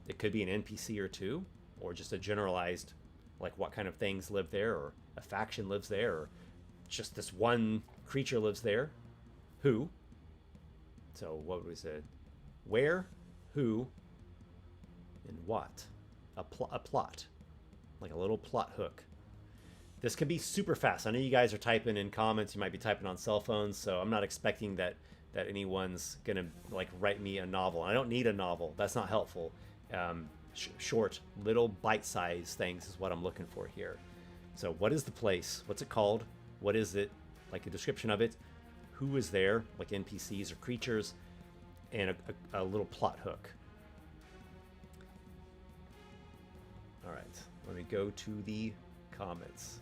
It could be an NPC or 2, or just a generalized, like what kind of things live there, or a faction lives there, or just this one creature lives there. Who? So what was it? Where, who, and what? A plot. Like a little plot hook. This can be super fast. I know you guys are typing in comments. You might be typing on cell phones, so I'm not expecting that anyone's gonna like write me a novel. I don't need a novel. That's not helpful. Short, little bite-sized things is what I'm looking for here. So what is the place? What's it called? What is it? Like a description of it. Who is there? Like NPCs or creatures. And a little plot hook. All right. Let me go to the comments.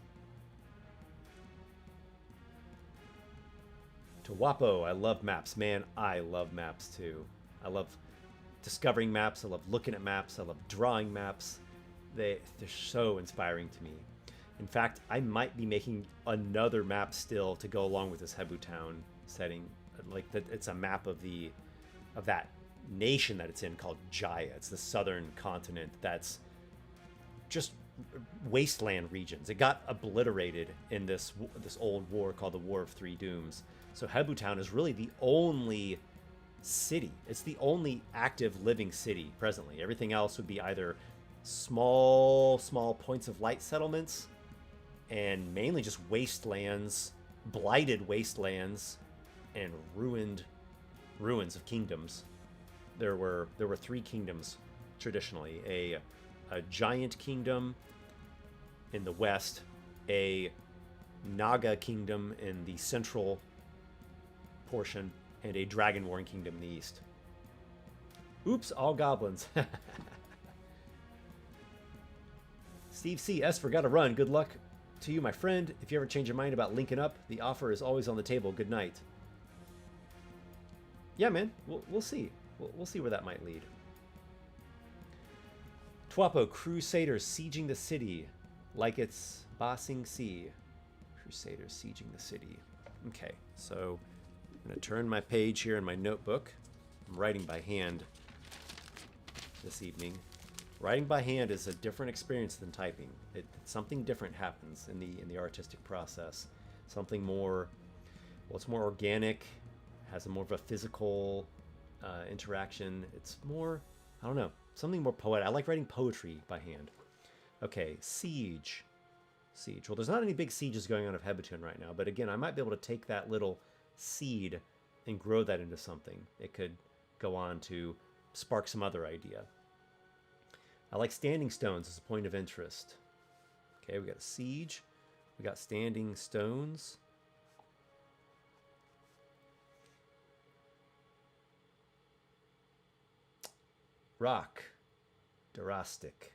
To Wapo, I love maps. Man, I love maps too. I love discovering maps. I love looking at maps. I love drawing maps. They're so inspiring to me. In fact, I might be making another map still to go along with this Hebutown setting. Like that, it's a map of that nation that it's in called Jaya. It's the southern continent that's just wasteland regions. It got obliterated in this old war called the War of Three Dooms. So Hebutown is really the only city. It's the only active living city presently. Everything else would be either small points of light settlements and mainly just wastelands, blighted wastelands, and ruins of kingdoms. There were three kingdoms traditionally: a giant kingdom in the west, a Naga kingdom in the central portion, and a dragon warring kingdom in the east. Oops, all goblins. Steve C. S. Forgot to run. Good luck to you, my friend. If you ever change your mind about linking up, the offer is always on the table. Good night. Yeah, man. We'll see. We'll see where that might lead. Twapo, Crusaders sieging the city like it's Bossing Sea. Crusaders sieging the city. Okay, so I'm going to turn my page here in my notebook. I'm writing by hand this evening. Writing by hand is a different experience than typing. Something different happens in the artistic process. Something more, well, it's more organic, has a more of a physical interaction. It's more, I don't know, something more poetic. I like writing poetry by hand. Okay, siege. Siege. Well, there's not any big sieges going on of Hebutun right now, but again, I might be able to take that little seed and grow that into something. It could go on to spark some other idea. I like standing stones as a point of interest. Okay, we got a siege. We got standing stones. Rock. Durastic.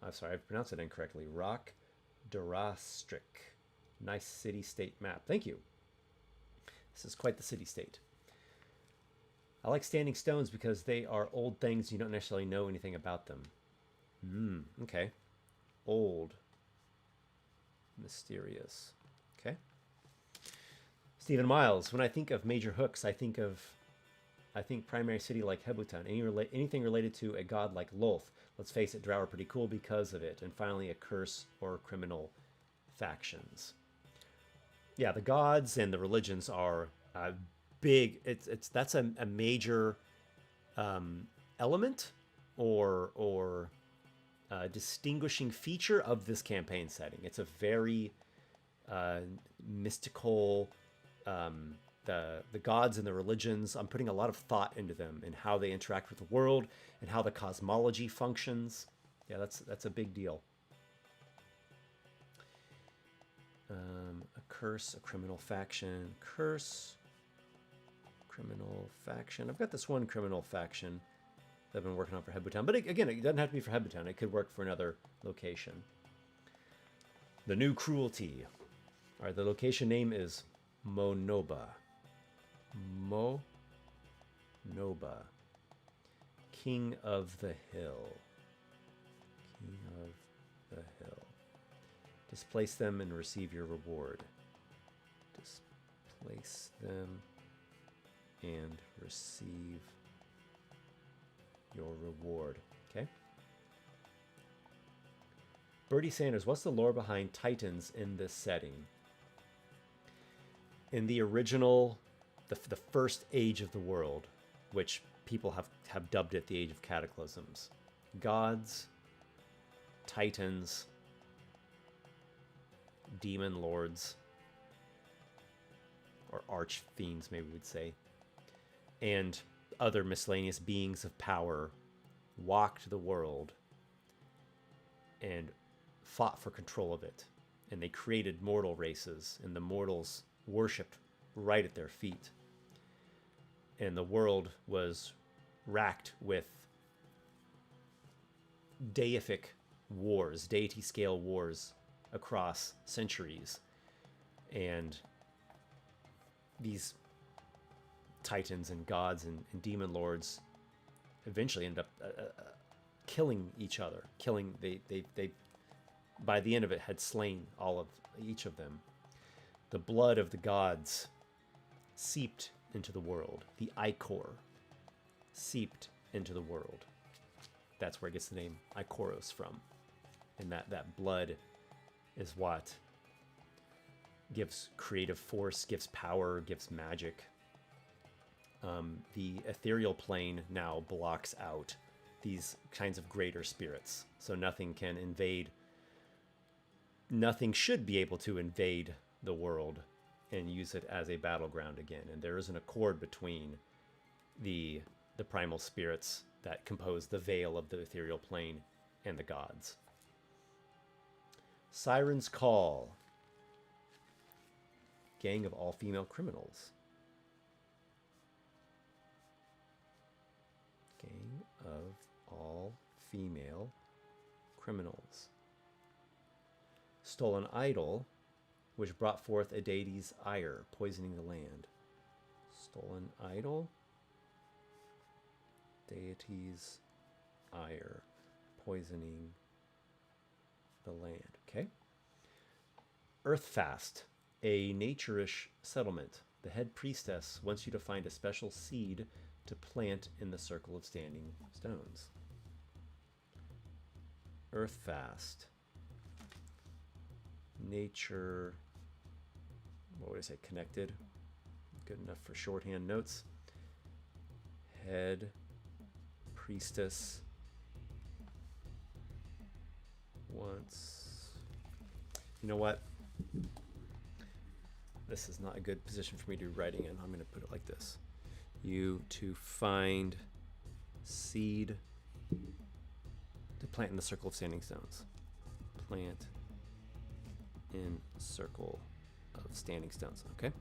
I'm sorry, I pronounced it incorrectly. Rock. Durastrik. Nice city-state map. Thank you. This is quite the city-state. I like standing stones because they are old things. You don't necessarily know anything about them. Okay. Old. Mysterious. Okay. Stephen Miles. When I think of major hooks, I think primary city like Hebutun. Anything related to a god like Lolth. Let's face it, Drow are pretty cool because of it. And finally, a curse or criminal factions. Yeah, the gods and the religions are big. That's a major element or distinguishing feature of this campaign setting. It's a very mystical. The gods and the religions, I'm putting a lot of thought into them and how they interact with the world and how the cosmology functions. Yeah, that's a big deal. A curse, a criminal faction. Curse, criminal faction. I've got this one criminal faction that I've been working on for Hebutun. But again, it doesn't have to be for Hebutun. It could work for another location. The new cruelty. All right, the location name is Monoba. Monoba. King of the Hill. King of the Hill. Displace them and receive your reward. Displace them and receive your reward. Okay. Bertie Sanders, what's the lore behind Titans in this setting? In the original, the first age of the world, which people have dubbed it the Age of Cataclysms. Gods, Titans, demon lords, or arch-fiends, maybe we'd say, and other miscellaneous beings of power walked the world and fought for control of it. And they created mortal races, and the mortals worshipped right at their feet. And the world was racked with deific wars, deity-scale wars across centuries. And these titans and gods and demon lords eventually ended up killing each other. They by the end of it had slain each of them. The blood of the gods seeped into the world. The ichor seeped into the world. That's where it gets the name Ikoros from. And that blood is what gives creative force, gives power, gives magic. The ethereal plane now blocks out these kinds of greater spirits. So nothing can invade nothing should be able to invade the world and use it as a battleground again. And there is an accord between the primal spirits that compose the veil of the ethereal plane and the gods. Siren's Call. Gang of all-female criminals. Gang of all-female criminals. Stole an idol, which brought forth a deity's ire, poisoning the land. Stolen idol, deity's ire, poisoning the land. Okay. Earthfast, a nature-ish settlement. The head priestess wants you to find a special seed to plant in the circle of standing stones. Earthfast. Nature, what would I say, connected? Good enough for shorthand notes. Head priestess wants, you know what? This is not a good position for me to be writing in. I'm going to put it like this. You to find seed to plant in the circle of standing stones. Plant in circle of standing stones. Okay.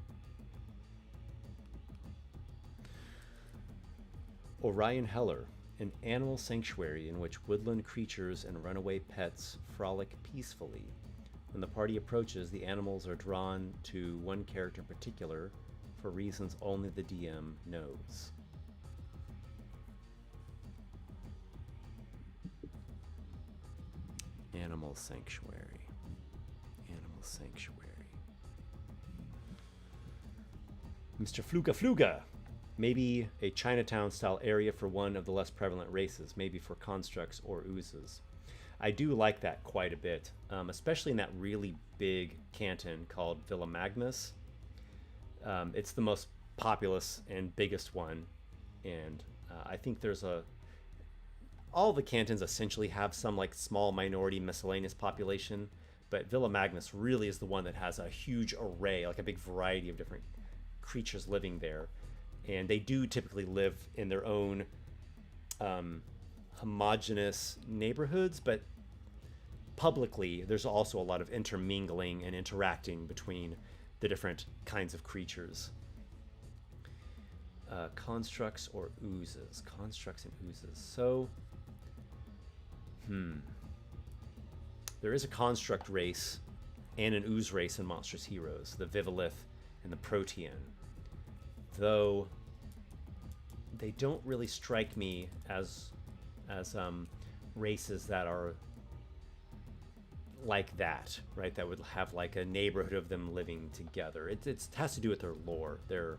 Orion Heller, an animal sanctuary in which woodland creatures and runaway pets frolic peacefully. When the party approaches, the animals are drawn to one character in particular for reasons only the DM knows. Animal sanctuary. Animal sanctuary. Mr. Fluga Fluga. Maybe a Chinatown-style area for one of the less prevalent races, maybe for constructs or oozes. I do like that quite a bit, especially in that really big canton called Villa Magnus. It's the most populous and biggest one, and I think there's all the cantons essentially have some like small minority miscellaneous population, but Villa Magnus really is the one that has a huge array, like a big variety of different creatures living there. And they do typically live in their own homogenous neighborhoods, but publicly there's also a lot of intermingling and interacting between the different kinds of creatures. Constructs or oozes. Constructs and oozes. So, there is a construct race and an ooze race in Monstrous Heroes, the Vivilith and the Protean. Though they don't really strike me as races that are like that, right? That would have like a neighborhood of them living together. It has to do with their lore, their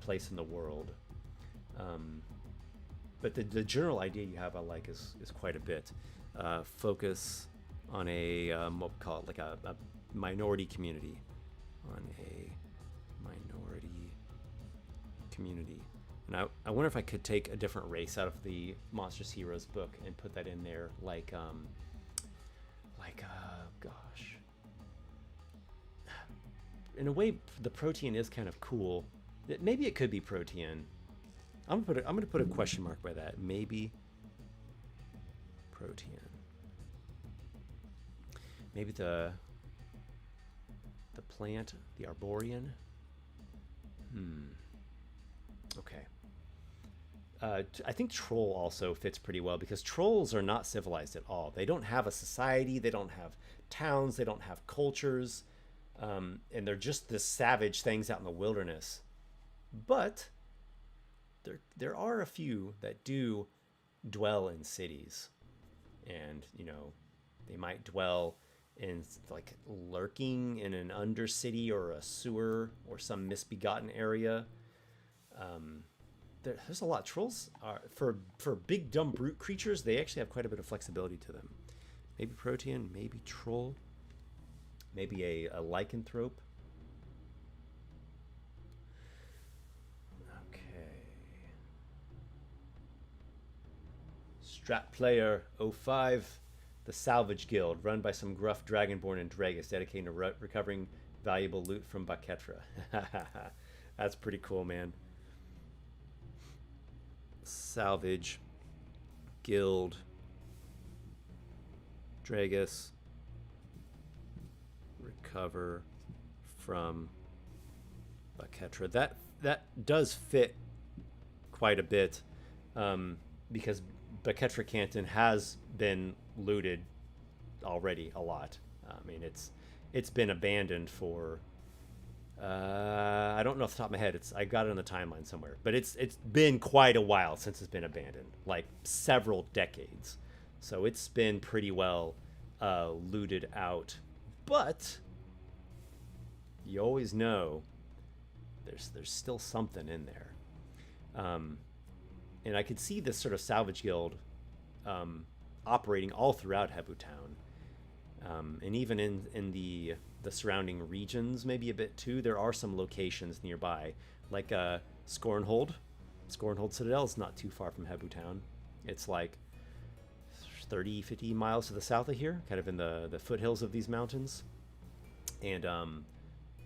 place in the world. But the general idea you have, I like, is quite a bit. Focus on a what we call it, like a minority community, on a minority community. And I wonder if I could take a different race out of the Monstrous Heroes book and put that in there, like gosh. In a way, the Protean is kind of cool. Maybe it could be Protean. I'm gonna put a question mark by that. Maybe Protean. Maybe the plant, the Arborean. Okay. I think troll also fits pretty well because trolls are not civilized at all. They don't have a society. They don't have towns. They don't have cultures. And they're just the savage things out in the wilderness. But there are a few that do dwell in cities. And, you know, they might dwell in, like, lurking in an undercity or a sewer or some misbegotten area. There's a lot. Trolls are, for big dumb brute creatures, they actually have quite a bit of flexibility to them. Maybe Protean, maybe troll, maybe a lycanthrope. Okay. Strat player 05. The Salvage Guild, run by some gruff dragonborn in Dragus, dedicated to recovering valuable loot from Baketra. That's pretty cool, man. Salvage Guild, Dragus, recover from Baketra. That does fit quite a bit, because Baketra Canton has been looted already a lot. I mean, it's been abandoned for I don't know off the top of my head. I got it on the timeline somewhere, but it's been quite a while since it's been abandoned, like several decades. So it's been pretty well looted out. But you always know there's still something in there. And I could see this sort of salvage guild operating all throughout Hebu Town, and even in the surrounding regions, maybe a bit too. There are some locations nearby, like Scornhold. Scornhold Citadel is not too far from Hebu Town. It's like 30-50 miles to the south of here, kind of in the foothills of these mountains. And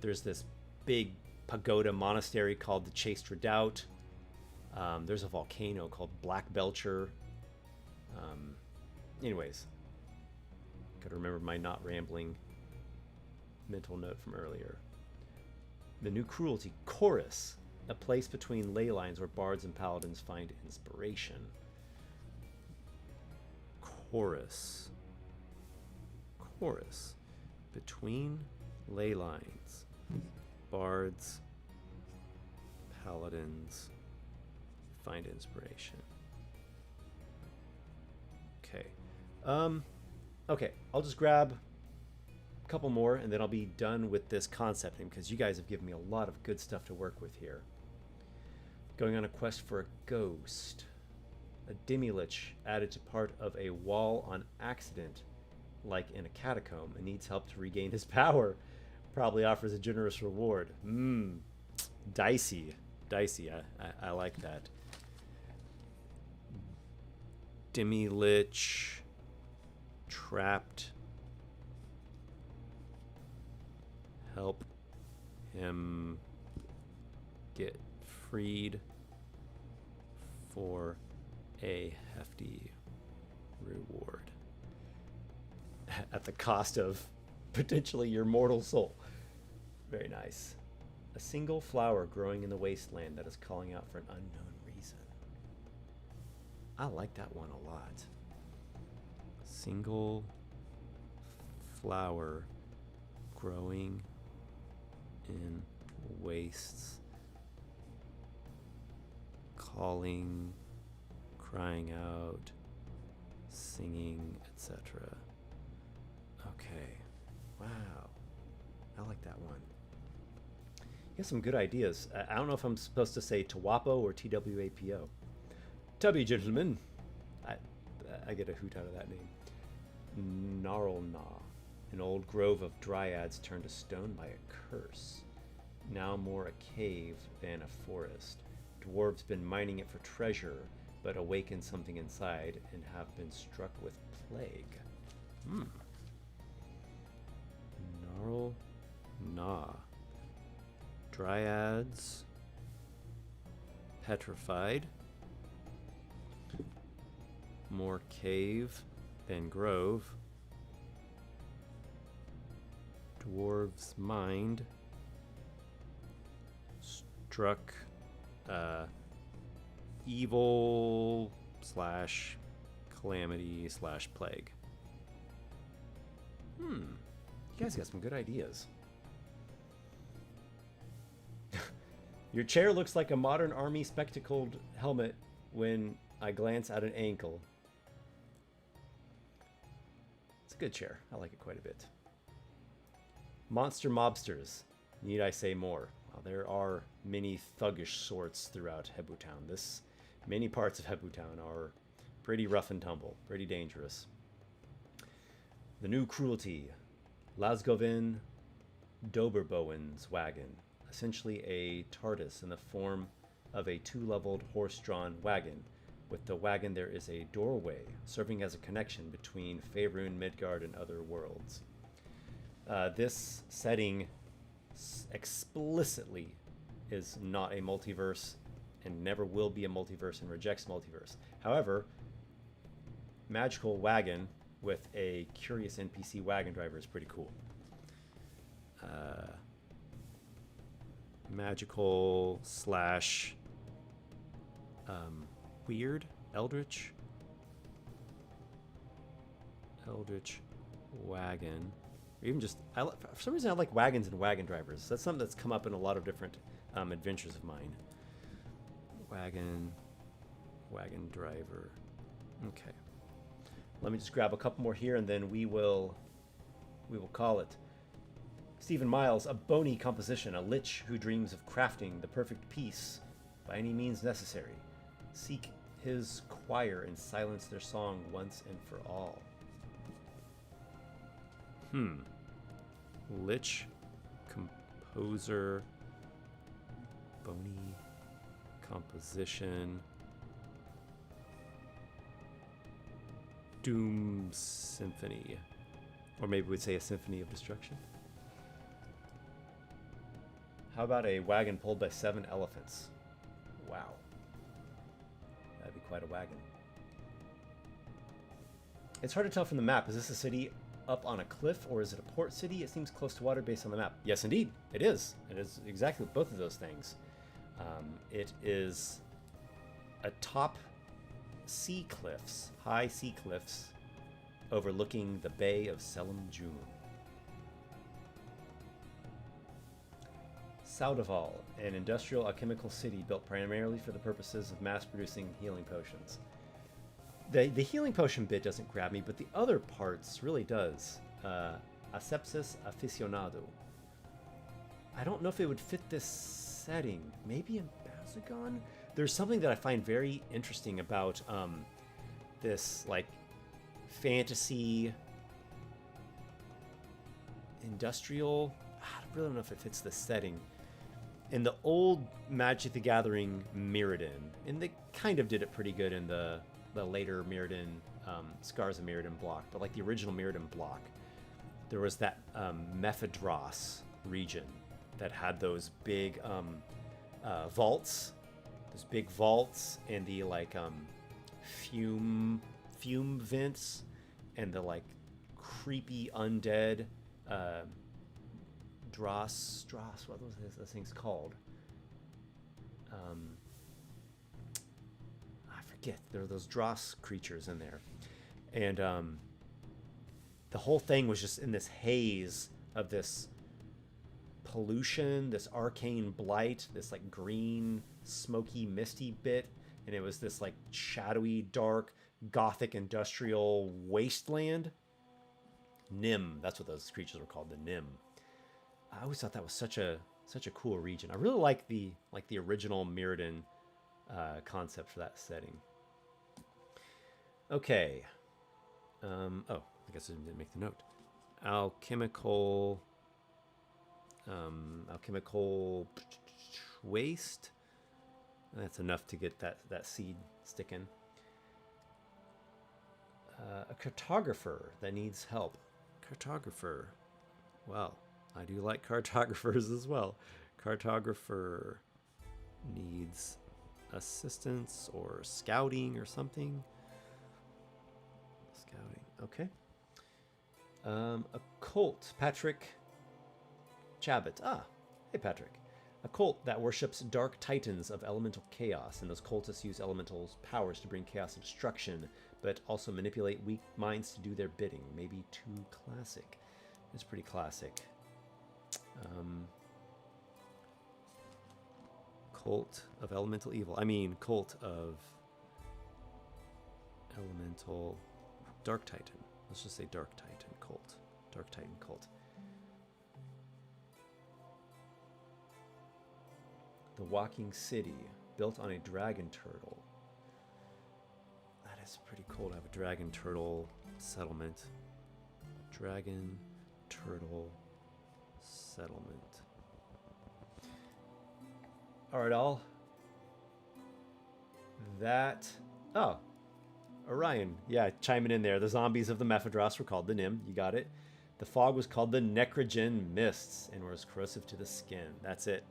there's this big pagoda monastery called the Chaste Redoubt. There's a volcano called Black Belcher. Anyways, gotta remember my not rambling mental note from earlier. The new cruelty, Chorus, a place between ley lines where bards and paladins find inspiration. Chorus, between ley lines, bards, paladins find inspiration. Okay. Okay, I'll just grab a couple more and then I'll be done with this concepting, because you guys have given me a lot of good stuff to work with here. Going on a quest for a ghost. A demi-lich added to part of a wall on accident, like in a catacomb, and needs help to regain his power. Probably offers a generous reward. Dicey. I like that. Demi-lich trapped. Help him get freed for a hefty reward. At the cost of potentially your mortal soul. Very nice. A single flower growing in the wasteland that is calling out for an unknown reason. I like that one a lot. Single flower growing in wastes, calling, crying out, singing, etc. Okay. Wow. I like that one. You have some good ideas. I don't know if I'm supposed to say Tawapo or TWAPO. Tubby, gentlemen. I get a hoot out of that name. Gnarlna. An old grove of dryads turned to stone by a curse. Now more a cave than a forest. Dwarves been mining it for treasure, but awakened something inside and have been struck with plague. Gnarlna. Dryads. Petrified. More cave than grove. Dwarves mind. Struck evil slash calamity slash plague. You guys got some good ideas. Your chair looks like a modern army spectacled helmet when I glance at an ankle. It's a good chair. I like it quite a bit. Monster mobsters. Need I say more? Well, there are many thuggish sorts throughout Hebu Town. Many parts of Hebu Town are pretty rough and tumble, pretty dangerous. The new cruelty. Lasgovin Doberbowen's wagon. Essentially a TARDIS in the form of a two-leveled horse-drawn wagon. With the wagon, there is a doorway serving as a connection between Faerun, Midgard, and other worlds. This setting explicitly is not a multiverse and never will be a multiverse and rejects multiverse. However, magical wagon with a curious NPC wagon driver is pretty cool. Magical slash weird eldritch wagon, or even just for some reason I like wagons and wagon drivers. That's something that's come up in a lot of different adventures of mine. Wagon driver. Okay, let me just grab a couple more here and then we will call it. Stephen Miles, a bony composition, a lich who dreams of crafting the perfect piece by any means necessary. Seek his choir and silence their song once and for all. Lich, composer, bony composition, Doom Symphony. Or maybe we'd say a Symphony of Destruction. How about a wagon pulled by 7 elephants? Wow. That'd be quite a wagon. It's hard to tell from the map. Is this a city up on a cliff or is it a port city? It seems close to water based on the map. Yes, indeed. It is. It is exactly both of those things. It is atop sea cliffs, high sea cliffs, overlooking the Bay of Selim Jun. Saudaval, an industrial alchemical city built primarily for the purposes of mass-producing healing potions. The healing potion bit doesn't grab me, but the other parts really does. Asepsis aficionado. I don't know if it would fit this setting. Maybe in Bazagon? There's something that I find very interesting about this, like, fantasy industrial. I really don't know if it fits the setting. In the old Magic the Gathering Mirrodin, and they kind of did it pretty good in the later Mirrodin, Scars of Mirrodin block, but like the original Mirrodin block, there was that Mephidros region that had those big vaults, and the like fume vents, and the like creepy undead Dross, what was those things called? I forget. There are those Dross creatures in there. And the whole thing was just in this haze of this pollution, this arcane blight, this like green, smoky, misty bit. And it was this like shadowy, dark, gothic, industrial wasteland. Nim, that's what those creatures were called, the Nim. I always thought that was such a cool region. I really like the original Mirrodin concept for that setting. Okay. Oh, I guess I didn't make the note. Alchemical waste. That's enough to get that seed sticking. A cartographer that needs help. Cartographer. Well, I do like cartographers as well. Cartographer needs assistance or scouting or something. Scouting, okay. A cult, Patrick Chabot. Ah, hey Patrick. A cult that worships dark titans of elemental chaos, and those cultists use elemental powers to bring chaos and destruction, but also manipulate weak minds to do their bidding. Maybe too classic. It's pretty classic. Cult of elemental evil. I mean, cult of elemental dark titan. Let's just say dark titan cult. Dark titan cult. The walking city built on a dragon turtle. That is pretty cool to have a dragon turtle settlement. Dragon turtle settlement. All right, all. That Oh, Orion. Yeah, chiming in there. The zombies of the Mephidros were called the Nim. You got it. The fog was called the Necrogen Mists and was corrosive to the skin. That's it.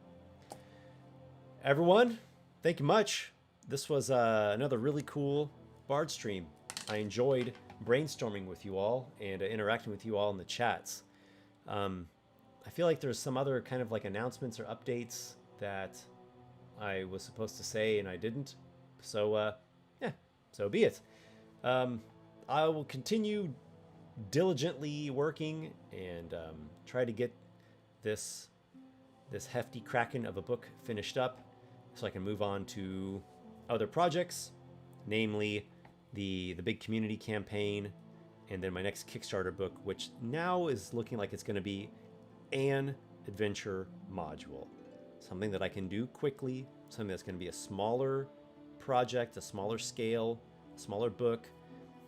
Everyone, thank you much. This was another really cool Bard stream. I enjoyed brainstorming with you all and interacting with you all in the chats. I feel like there's some other kind of like announcements or updates that I was supposed to say and I didn't. So, yeah, so be it. I will continue diligently working and try to get this hefty kraken of a book finished up so I can move on to other projects, namely the big community campaign and then my next Kickstarter book, which now is looking like it's going to be an adventure module. Something that I can do quickly, something that's going to be a smaller project, a smaller scale, a smaller book,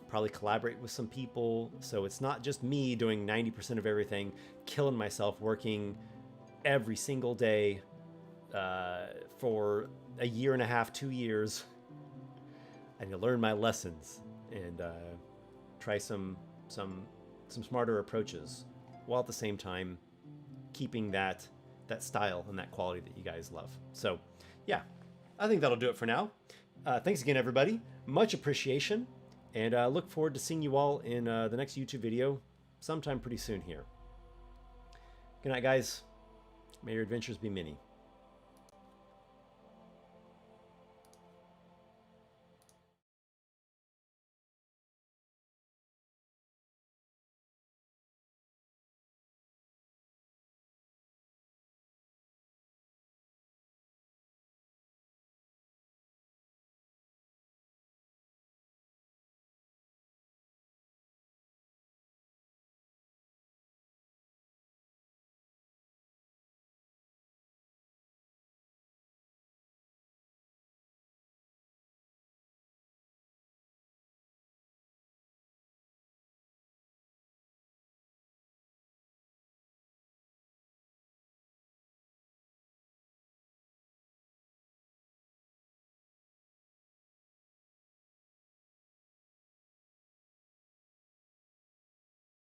probably collaborate with some people. So it's not just me doing 90% of everything, killing myself, working every single day for a year and a half, 2 years. I need to learn my lessons and try some smarter approaches, while at the same time keeping that style and that quality that you guys love. So yeah, I think that'll do it for now. Thanks again, everybody. Much appreciation, and look forward to seeing you all in the next YouTube video sometime pretty soon here. Good night, guys. May your adventures be many.